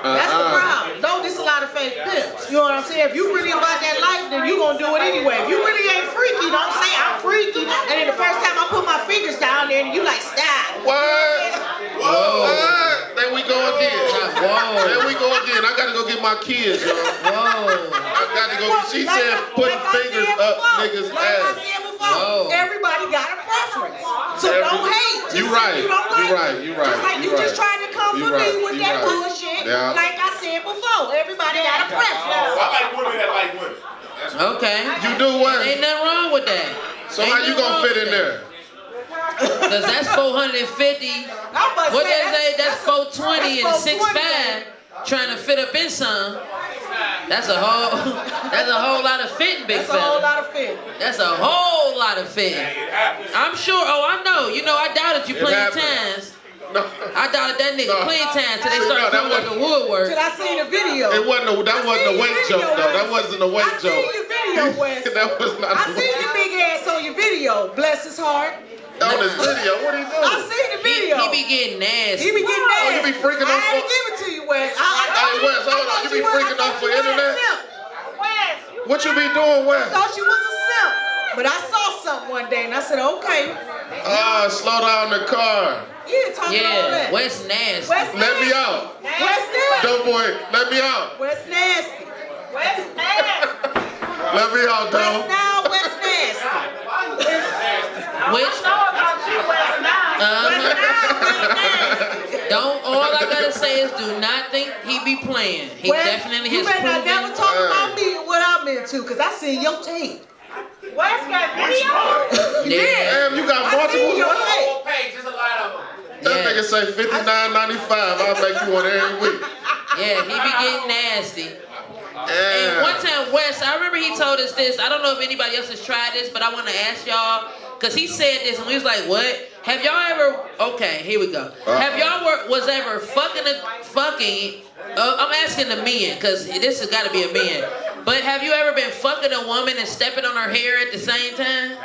That's the problem. Don't this a lot of fake pimps. You know what I'm saying? If you really about that life, then you gonna do it anyway. If you really ain't freaky, don't say I'm freaky. And then the first time I put my fingers down there, and you like stop. What? What? There we go again. Whoa. There we go again. I gotta go get my kids, y'all. Whoa. I gotta go. She said putting fingers up niggas' Like I ass. said before, Whoa. everybody got a preference. So don't hate. Just You say right. You don't like You right. it. You right. Just like You you just right. trying to come You for right. me with You that right. bullshit. Yeah. Like I said before, everybody got a preference. I like women that like women. Okay. You do what? Ain't nothing wrong with that. So how you gonna fit in there? Because that's 450. What they say? That's 420 and 6'5". Trying to fit up in some. That's a whole lot of fitting, big That's a whole fella. lot of fit. That's a whole lot of fitting. I'm sure. Oh, I know. You know, I doubted you It plenty of happens. times. I doubted that nigga plenty times till they started coming up the woodwork. Till I seen the video. That wasn't a weight joke though. That wasn't a weight joke. I seen your video, Wes. That was not. I seen your big ass on your video. Bless his heart. On his video, what are you doing? I seen the video. He be getting nasty. He be getting nasty. Oh, you be freaking off. I had to give it to you, Wes. Hey, Wes, hold on. You be freaking off for internet? What you be doing, Wes? I thought you was a simp. But I saw something one day and I said, okay. Slow down the car. You didn't talk about that. Wes nasty. Let me out. Wes nasty. Dope boy, let me out. Wes nasty. Wes nasty. Let me out, Wes though. now, Wes nasty. Which? I know about you, Wes now. Wes now, Wes nasty. Don't. All I gotta say is, do not think he be playing. He definitely has proven. You better not never proven. talk about me and what I'm into, cause I seen your tape. Wes got video. Yeah. Damn, you got I seen your multiple. tape. Page, there's a lot of them. That nigga say $59.95. I'll make you one every week. Yeah, he be getting nasty. And Yeah. one time, Wes, I remember he told us this. I don't know if anybody else has tried this, but I want to ask y'all, because he said this, and we was like, what? Have y'all ever, okay, here we go. Have y'all was ever fucking, I'm asking the men, because this has got to be a man, but have you ever been fucking a woman and stepping on her hair at the same time?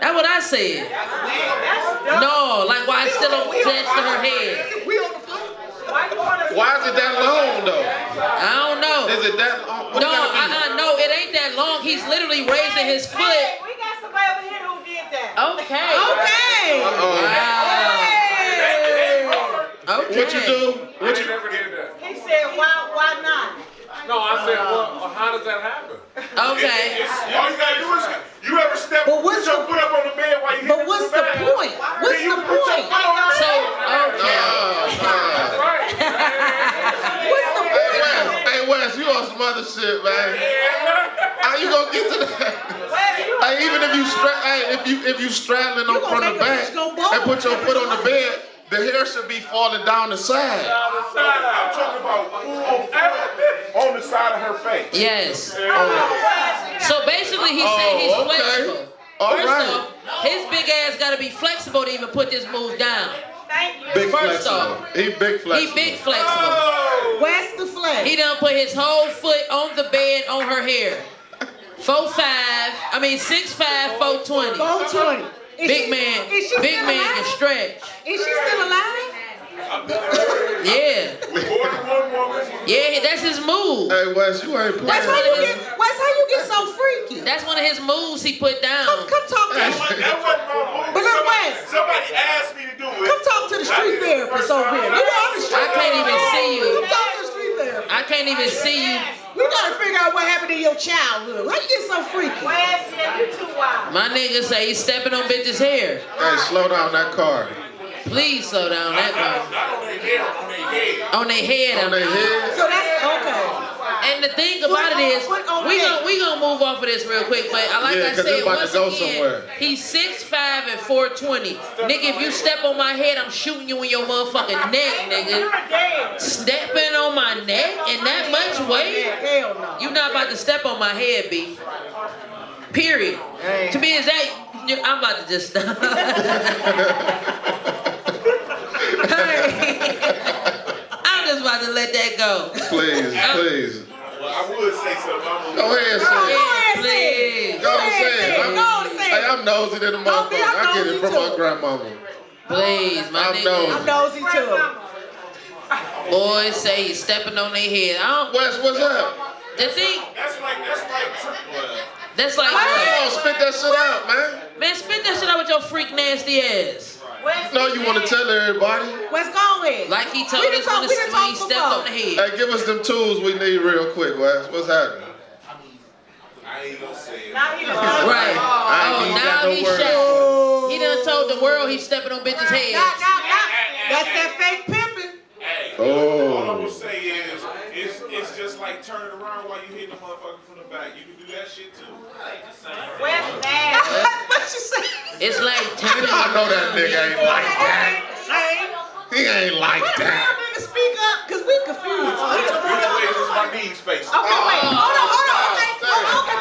That's what I said. No, like why it's still attached to her head. We on the floor. Why is it that long, though? I don't know. Is it that long? What No, it gotta be? no, it ain't that long. He's literally raising his foot. We got somebody over here who did that. Okay. Okay. Wow. Okay. What you do? What you? never did that. He said, why not? No, I said, well, how does that happen? Okay. All you gotta do is, you ever step, But what's put your the- foot up on the bed while you But hit what's the the bed? point? What's Then you the put your point? foot on the So, bed. okay. What's the point? Hey, Wes, you on some other shit, man. How you gonna get to that? Hey, even if you straddling on You from gonna the make a back bitch go bald. and put your foot on the bed, the hair should be falling down the side. I'm talking about on the side of her face. Yes. So basically, he said he's Oh, okay. flexible. All First right. off, his big ass got to be flexible to even put this move down. Thank you. Big First flexible. off, He big flexible. He big flexible. Where's the flag? He done put his whole foot on the bed on her hair. 6'5", 420. 420. Big man Is she can still alive? stretch. Is she still alive? Yeah. More than one woman. Yeah, that's his move. Hey, Wes, you ain't That's how playing. you get. Wes, how you get so freaky? That's one of his moves he put down. Come talk to That me. wasn't my move. But look, Wes. Somebody asked me to do it. Come talk to the street therapist over here. You know I'm the street I can't even see you. Come talk to the street therapist. I can't even see you. You gotta figure out what happened in your childhood. How you get so freaky? Wes, yeah, you too wild. My nigga say he's stepping on bitches' hair. Hey, slow down that car. Please slow down that car. Not on their head, on their head. On their head. On their head. So that's okay. And the thing about it is, Foot on we head. gonna move off of this real quick. But like Yeah, I 'cause said, it's about to once go again, somewhere. he's 6'5" and 420. Nigga, if you step on my head, I'm shooting you in your motherfucking neck, nigga. You're dead. Stepping on my neck and that much weight? Hell no. You not about to step on my head, B. Period. Hey. To be exact, I'm about to just stop. I'm just about to let that go. Please, please. I would say something. Go ahead, Go say it. ahead, say it. Go ahead, say it. Go on, say Hey, it. I'm nosy than a Don't be, motherfucker. I'm I get nosy it from too. my grandmama. Please, my I'm nigga. I'm nosy too. Boys say he's stepping on their head. I don't. Wes, what's up? The thing. That's like. That's like. Come on, spit that shit out, man. Man, spit that shit out with your freak nasty ass. Wes, No, you want to tell everybody? Let's go ahead. Like he told We done us talk- when we done he talked stepped before. on the head. Hey, give us them tools we need real quick, Wes. What's happening? I ain't gonna say it. now he done Right. I ain't Oh, even got now no he's words. shot. He done told the world he's stepping on bitches' heads. That's that fake pimping. Hey, Oh. all I'm gonna say is, it's just like turning around while you hit the motherfucker from the back. You can do that shit too. Wes nasty. What you say? It's like turning. I know that nigga ain't like that. He ain't like Tell that. nigga speak up, cause we confused. Which way is my knees facing? Okay, wait. Hold on. Okay.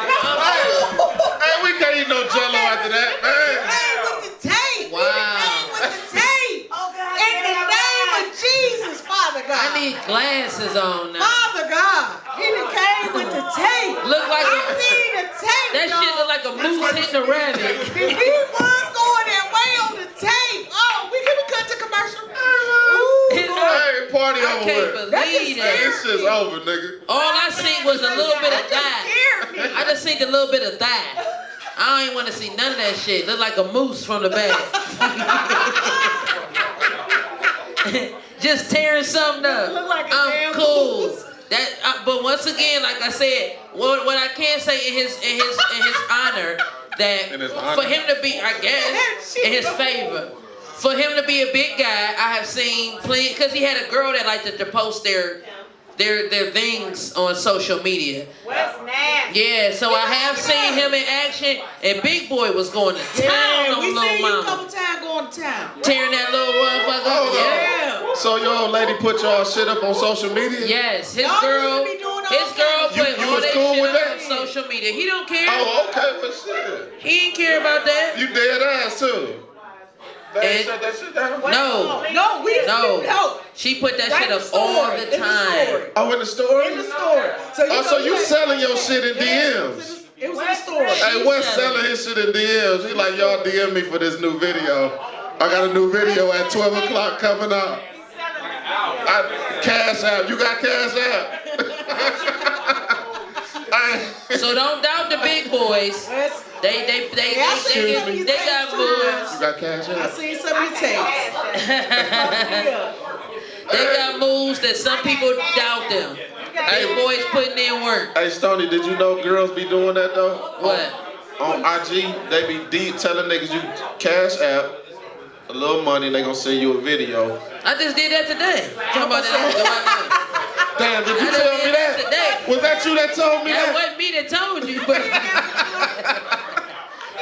Hey, we can't eat no jello after that, man. Hey, with the tape. Wow. Hey, with the tape. In the glasses on now. Father God, he done came with the tape. Look like I seen the tape. that shit look like a moose hitting a rabbit. He was going that way on the tape. Oh, we cut to commercial. Ooh, Hey, party I over can't with. believe that. This shit's over, nigga. All I seen was a little bit of thigh. I just seen a little bit of thigh. I don't even want to see none of that shit. Look like a moose from the back. Just tearing something up. Look like a I'm damn cool. moose. But once again, like I said, what I can say in his honor, that In his honor. for him to be, I guess, in his favor, for him to be a big guy, I have seen plenty, because he had a girl that liked to post their things on social media. What's nasty? Yeah, so I have seen him in action, and Big Boy was going to town on we Lil seen you a Mama, couple times going to town. tearing that little motherfucker up. Hold on. Yeah. So your old lady put y'all shit up on social media? Yes, his Y'all girl used to be doing all put You all was that cool shit with up that? on social media. He don't care. Oh, okay, but shit. He ain't care about that. You dead ass too. They And- shut that shit down? No, No, we no. She put that shit up all the time. Oh, in the store? In the store. So Oh, so you selling your shit in Yeah, DMs? It was in the store. Hey, Wes selling his shit in DMs. He like, y'all DM me for this new video. I got a new video at 12 o'clock coming out. Cash App. You got Cash App? So don't doubt the big boys. They got moves. You got Cash I App? seen some of your tapes. They got moves that some people doubt them. Big boys putting in work. Hey, Stoney, did you know girls be doing that though? What? On IG, they be deep telling niggas you Cash App a little money and they gonna send you a video. I just did that today. Talking about that. Damn, did you I tell done me did that that? today. Was that you that told me That that? wasn't me that told you, but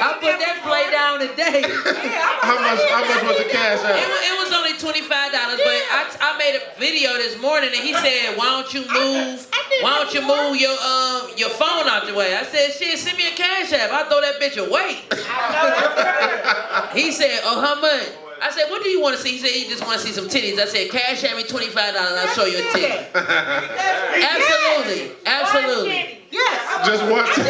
I put that play down today. How much was the Cash App? It was only $25, but I made a video this morning and he said, why don't you move your phone out the way? I said, shit, send me a Cash App. I'll throw that bitch away. He said, oh, how much? I said, what do you want to see? He said, he just want to see some titties. I said, Cash App me $25, I'll show you a titty. Absolutely. Yes. Just one I just time.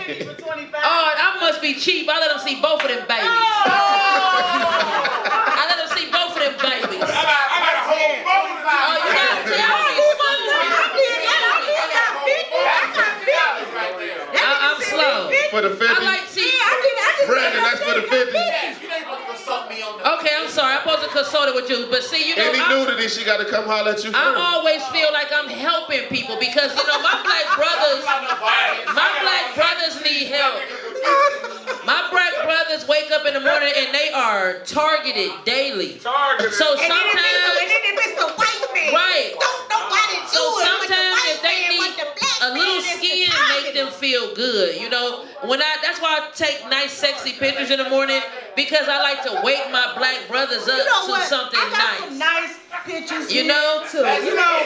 did that. Oh, I must be cheap. I let them see both of them babies. I let them see both of them babies. Oh, you got to tell me. I'm slow. For the 50? I like see. Brandon, that's for the 50. Okay, I'm sorry. I'm supposed to consult it with you, but see, you know, Any nudity, she got to come holler at you I first. always feel like I'm helping people because you know my black brothers need help. My black brothers wake up in the morning and they are targeted daily. So sometimes, right? So sometimes if they need a little skin, make them feel good. You know, that's why I take nice, sexy pictures in the morning because I like to wake my black brothers up to something I got some nice pictures. You know, too. You know,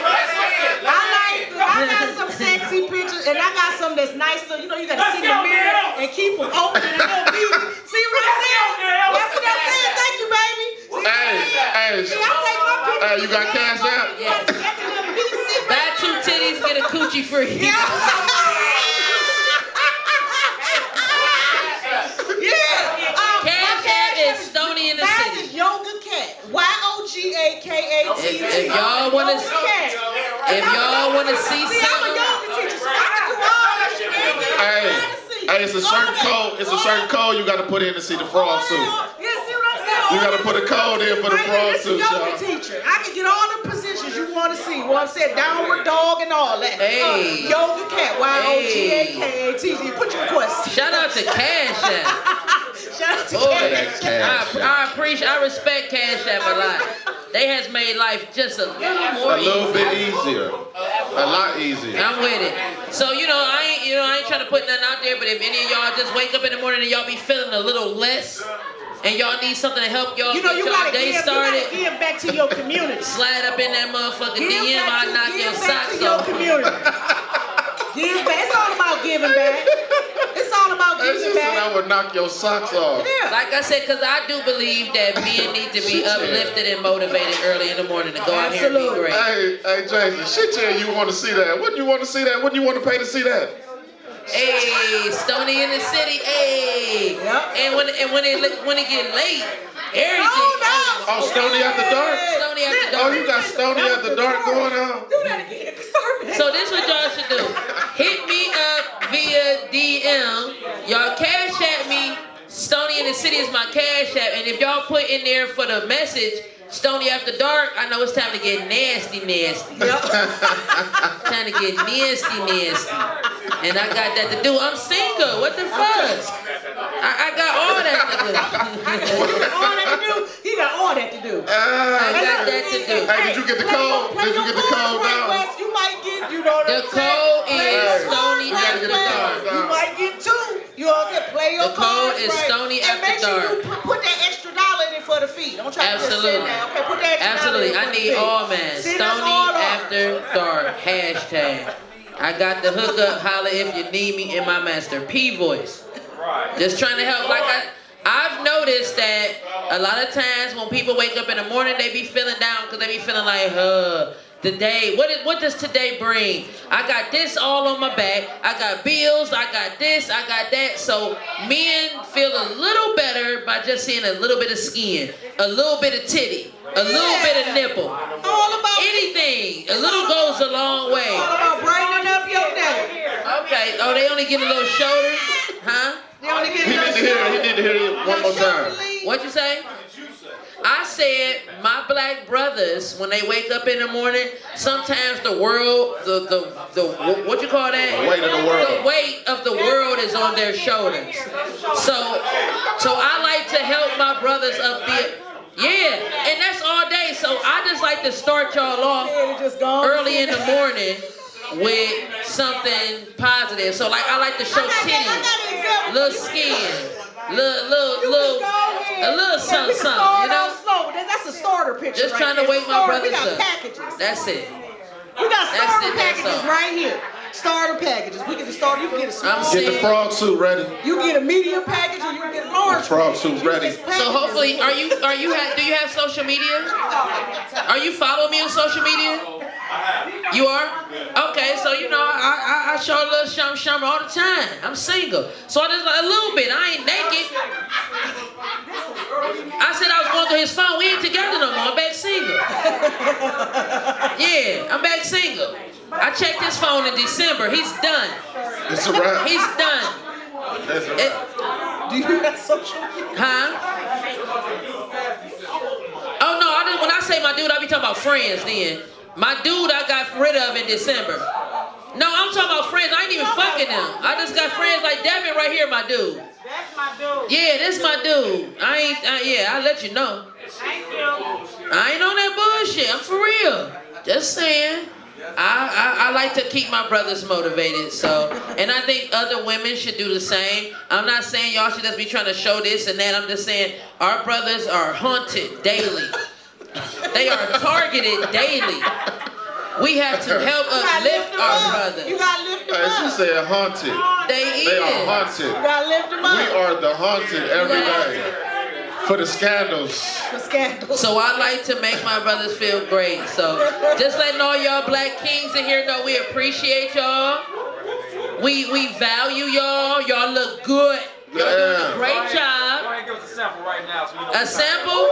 I got some sexy pictures, and I got some that's nice. So you know, you gotta see the mirror and keep them open and they'll be. See what I'm saying? That's what I'm saying. Thank you, baby. Hey, See, I take my pictures. hey, you got Cash App? Yes. Buy 2 titties, get a coochie free. Cash App is Stoney in the city. Yoga Cat. YOGAKAT. If y'all wanna see See, I'm a yoga teacher, so I can do all that shit. Hey, it's a certain code. It's a certain code you got to put in to see the frog suit. Yeah, see what I'm saying? You got to put a code in for the frog This is suit, yoga y'all. teacher. I can get all the positions you want to see. What I'm saying, downward dog and all that. Hey. Yoga Cat. YOGAKAT. You put your request. Shout out to Cash App. Shout out to Boy, Cash. I respect Cash App a lot. They has made life just a little more A little easy. bit easier. A lot easier. I'm with it. So I ain't trying to put nothing out there, but if any of y'all just wake up in the morning and y'all be feeling a little less, and y'all need something to help y'all You know, get you y'all gotta day give, started, you gotta give back to your community. slide up in that motherfucking DM, I'll knock your Give back socks to your off. community. Give back. It's all about giving back. It's all about That's giving just what I back. would knock your socks off. Yeah. Like I said, because I do believe that men need to be uplifted and motivated early in the morning to go out here and be great. Hey, Jason, shit, you want to see that? Wouldn't you want to see that? Wouldn't you want to pay to see that? Hey, Stoney in the city, hey. Yep. And when it get late, everything. Oh, Stoney after dark? Stoney after dark. Oh, you got Stoney after dark going on? Do that again. So this what y'all should do. Hit me up via DM. Y'all cash at me. Stoney in the city is my cash app. And if y'all put in there for the message, Stoney after dark, I know it's time to get nasty. Time to get nasty. And I got that to do. I'm single. What the fuck? I got all that to do. All that to do? He got all that to do. I got that to do. Hey, did you get the code? Did you get the code down? West, you might get, you know what The I'm saying? code is Stoney You gotta after get the dark. code You down. might get two. You know what I'm saying? Play your The code cards is right. Stoney and after make sure dark. you put that extra dollar in it for the fee. Don't try to just Absolutely. sit down. Okay, put that extra Absolutely. dollar in I for the need fee. all man. Send us Stony all off. after dark. Hashtag. I got the hookup. Holla if you need me in my Master P voice. Just trying to help. Like I've noticed that a lot of times when people wake up in the morning, they be feeling down because they be feeling like, today, what does today bring? I got this all on my back. I got bills. I got this. I got that. So men feel a little better by just seeing a little bit of skin, a little bit of titty, a little bit of nipple. All about Anything. A little goes a long way. all about brightening up your day. Okay. Oh, they only get a little shoulder? Huh? They only get He need to hear it one more time. What'd you say? I said my black brothers, when they wake up in the morning, sometimes the world, the what you call that? The weight of the world. The weight of the world is on their shoulders. So I like to help my brothers up there. Yeah, and that's all day. So I just like to start y'all off early in the morning with something positive. So like I like to show titties, little skin, a little something, you know? Slow. That's a starter picture. Just trying to wake my brothers We got up. packages. That's it. We got starter That's packages all. right here. Starter packages. We get the starter. You can get a small. I'm Get the saying. frog suit ready. You get a medium package or you can get a large. Frog suit ready. So hopefully, do you have social media? Are you following me on social media? You are? Okay, so you know I show a little shum all the time. I'm single, so I just like a little bit. I ain't naked. I said I was going through his phone. We ain't together no more. I'm back single. Yeah, I'm back single. I checked his phone in December. He's done. It's a wrap. He's done. That's a wrap. Do you have social media? Huh? Oh no, when I say my dude, I be talking about friends then. My dude I got rid of in December. No, I'm talking about friends. I ain't even fucking them. I just got friends like Devin right here, my dude. That's my dude. Yeah, this my dude. I'll let you know. Thank you. I ain't on that bullshit. I'm for real. Just saying. I like to keep my brothers motivated, and I think other women should do the same. I'm not saying y'all should just be trying to show this and that. I'm just saying our brothers are haunted daily. They are targeted daily. We have to help uplift our brothers. You gotta lift them Hey, she up. said haunted. They are haunted. You gotta lift them up. We are the haunted every day. For the scandals. The scandal. So I like to make my brothers feel great. So just letting all y'all black kings in here know we appreciate y'all. We value y'all. Y'all look good. Y'all doing a great Go job. ahead and give us a sample right now so we know. A sample?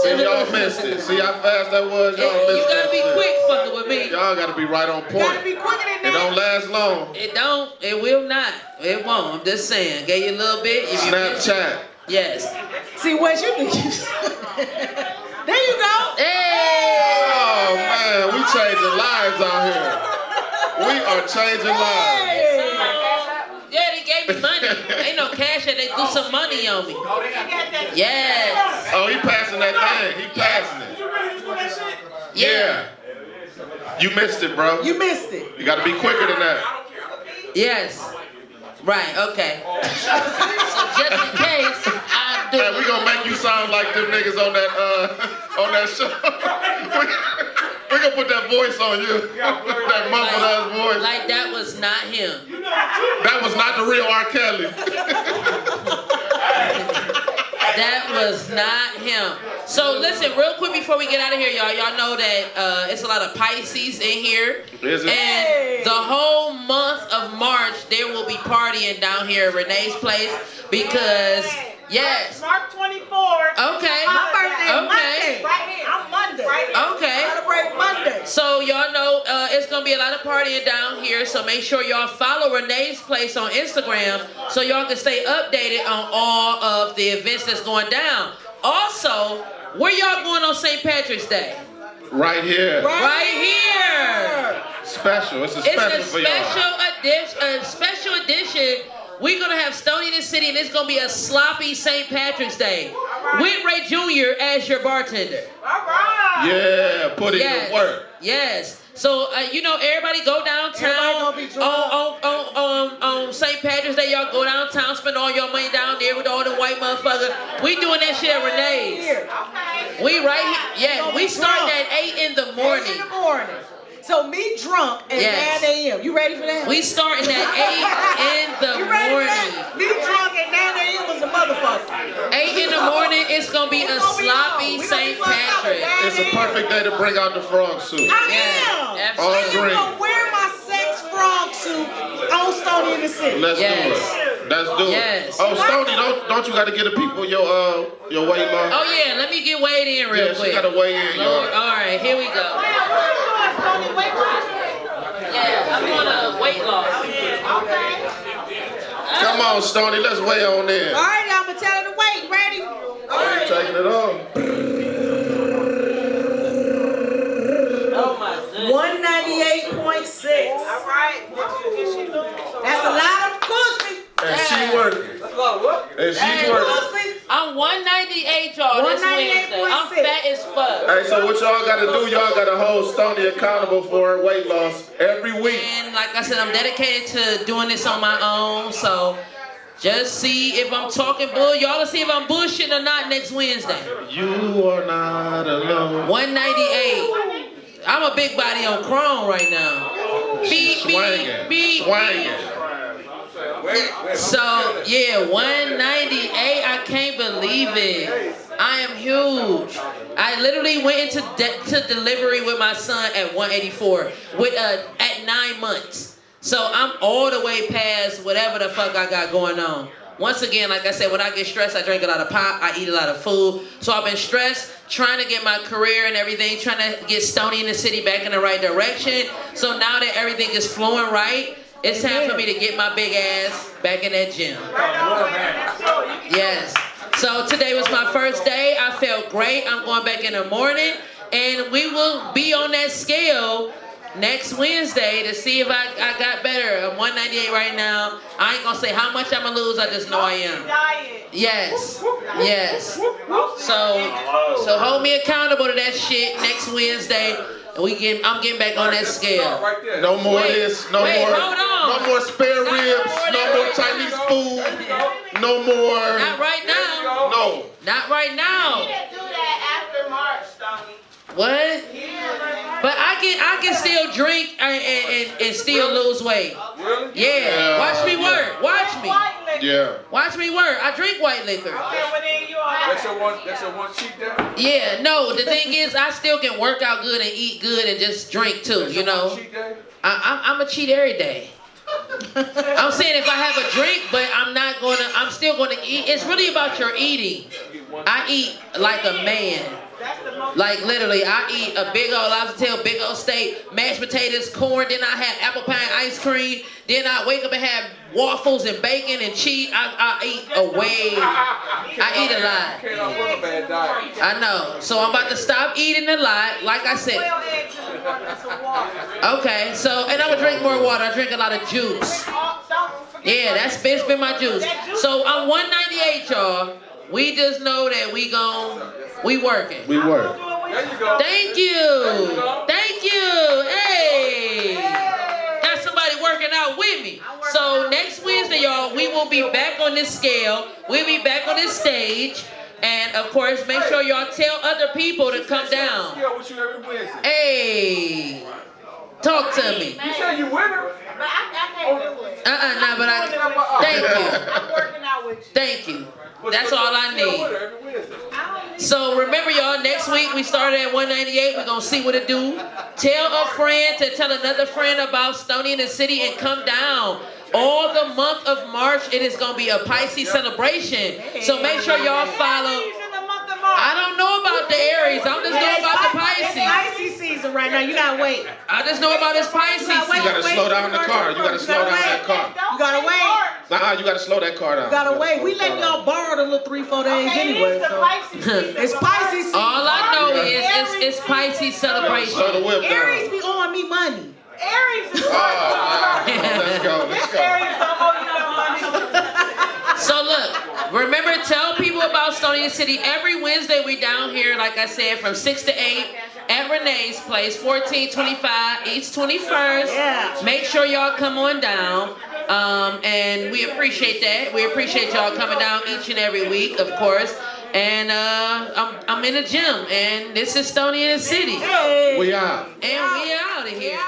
See, y'all missed it. See how fast that was? Y'all missed it. You gotta be quick fucking with me. Y'all gotta be right on You gotta point. be quicker than It that. don't last long. It don't. It will not. It won't. I'm just saying. Gave you a little bit. If you miss it- Snapchat. Yes. See what you do. There you go. Hey! Oh man, we changing lives out here. We are changing lives. Yeah, they gave me money. Ain't no cash, they threw some money on me. Yes. Oh, he passing that thing. He passing it. Yeah. You missed it, bro. You missed it. You gotta be quicker than that. Yes. Right, okay. So just in case, I do. Hey, we gonna make you sound like them niggas on that show. we gonna put that voice on you. That muffled ass voice. Like that was not him. That was not the real R. Kelly. That was not him. So listen, real quick before we get out of here, y'all. Y'all know that it's a lot of Pisces in here. Is it? And the whole month of March, there will be partying down here at Renee's place because, yes. March 24th. Okay. My birthday is Okay. Monday. Right here. I'm Monday. Right here. Okay. Celebrate Monday. So y'all know it's gonna be a lot of partying down here. So make sure y'all follow Renee's place on Instagram so y'all can stay updated on all of the events that's going down. Also, where y'all going on St. Patrick's Day? Right here. Right here. Special. It's a special for y'all. A special edition. We're gonna have Stoney in the City, and it's gonna be a sloppy St. Patrick's Day with Ray Jr. as your bartender. All right. Yeah, put it to work. Yes. So everybody go downtown Everybody gonna be on St. Patrick's Day. Y'all go downtown, spend all your money down there with all the white motherfuckers. We doing that shit at Renee's. Okay. We right here. Yeah, we starting at 8 in the morning. 8 in the morning. So me drunk at 9 a.m. You ready for that? We starting at 8 in the You ready for morning. that? Me drunk at 9 a.m. was a motherfucker. 8 in the morning, it's gonna be a sloppy St. Patrick. It's a perfect day to bring out the frog suit. I am. All I am green. gonna wear my sex frog suit on Stoney in the City. Let's do it. Let's do it. Oh, Stoney, don't you got to get the people your weight loss? Oh yeah, let me get weighed in real quick. She got to weigh in, y'all. All right, here we go. Yeah, I'm doing a weight loss. Come on, Stoney, let's weigh on in. All right, I'm gonna tell her to wait. Ready? All right. Taking it on. Oh my goodness. 198.6. All right. That's a lot of pussy. And she working. And she's working. I'm 198, y'all. This Wednesday. I'm 198.6. fat as fuck. Hey, so what y'all got to do, y'all got to hold Stoney accountable for her weight loss every week. And like I said, I'm dedicated to doing this on my own. So just see if I'm talking bull. Y'all will see if I'm bullshitting or not next Wednesday. You are not alone. 198. I'm a big body on Chrome right now. Beep, beep, beep. Swanging. So yeah, 198. I can't believe it. I am huge. I literally went into to delivery with my son at 184 at 9 months. So I'm all the way past whatever the fuck I got going on. Once again, like I said, when I get stressed, I drink a lot of pop, I eat a lot of food. So I've been stressed, trying to get my career and everything, trying to get Stoney in the City back in the right direction. So now that everything is flowing right, it's time for me to get my big ass back in that gym. Yes. So today was my first day. I felt great. I'm going back in the morning, and we will be on that scale next Wednesday to see if I got better. I'm 198 right now. I ain't gonna say how much I'm gonna lose. I just know I am. Yes. Yes. So hold me accountable to that shit next Wednesday. And I'm getting back on that scale. No more this, no more. Hold on. No more spare ribs, no more Chinese food, no more. Not right now. No. Not right now. You didn't do that after March, Stoney. What? But I can still drink and still lose weight. Yeah. Watch me work. Watch me. Yeah. Watch me work. I drink white liquor. Okay, well then you are. That's your one cheat day? Yeah, no, the thing is I still can work out good and eat good and just drink too, you know. Cheat day? I'm a cheat every day. I'm saying if I have a drink, but I'm still gonna eat. It's really about your eating. I eat like a man. Like literally, I eat a big old lobster tail, big old steak, mashed potatoes, corn, then I have apple pie ice cream, then I wake up and have waffles and bacon and cheese. I eat away. I eat a lot. Can't afford a bad diet. I know. So I'm about to stop eating a lot. Like I said. 12 eggs in the morning and some water. Okay, so, and I'm gonna drink more water. I drink a lot of juice. Don't forget Yeah, it's been my juice. So I'm 198, y'all. We just know that we working. We work. There you go. Thank you. Thank you. Hey. Got somebody working out with me. So next Wednesday, y'all, we will be back on this scale. We'll be back on this stage. And of course, make sure y'all tell other people to come down. With you every Wednesday. Hey, talk to me. You said you winner. But I can't do it. Nah, but thank you. I'm working out with you. Thank you. That's all I need. So remember, y'all, next week we started at 198. We're going to see what it do. Tell a friend to tell another friend about Stoney in the City and come down. All the month of March, it is going to be a Pisces celebration. So make sure y'all follow. I don't know about the Aries. I'm just know about the Pisces. It's Pisces season right now. You gotta wait. I just know about this Pisces season. You gotta slow down the car. You gotta slow down that car. You gotta wait. Nah, you gotta slow that car down. You gotta wait. We let y'all borrow the little 3-4 days anyway. It's Pisces season. All I know is it's Pisces celebration. Slow the whip down. Aries be owing me money. Aries is Let's go. Aries don't owe you no money. So look, remember, tell people about Stoney in the City. Every Wednesday we down here, like I said, from 6 to 8 at Renee's place, 1425 East 21st. Yeah. Make sure y'all come on down. And we appreciate that. We appreciate y'all coming down each and every week, of course. And I'm in the gym, and this is Stoney in the City. Hey. We out. And we out of here.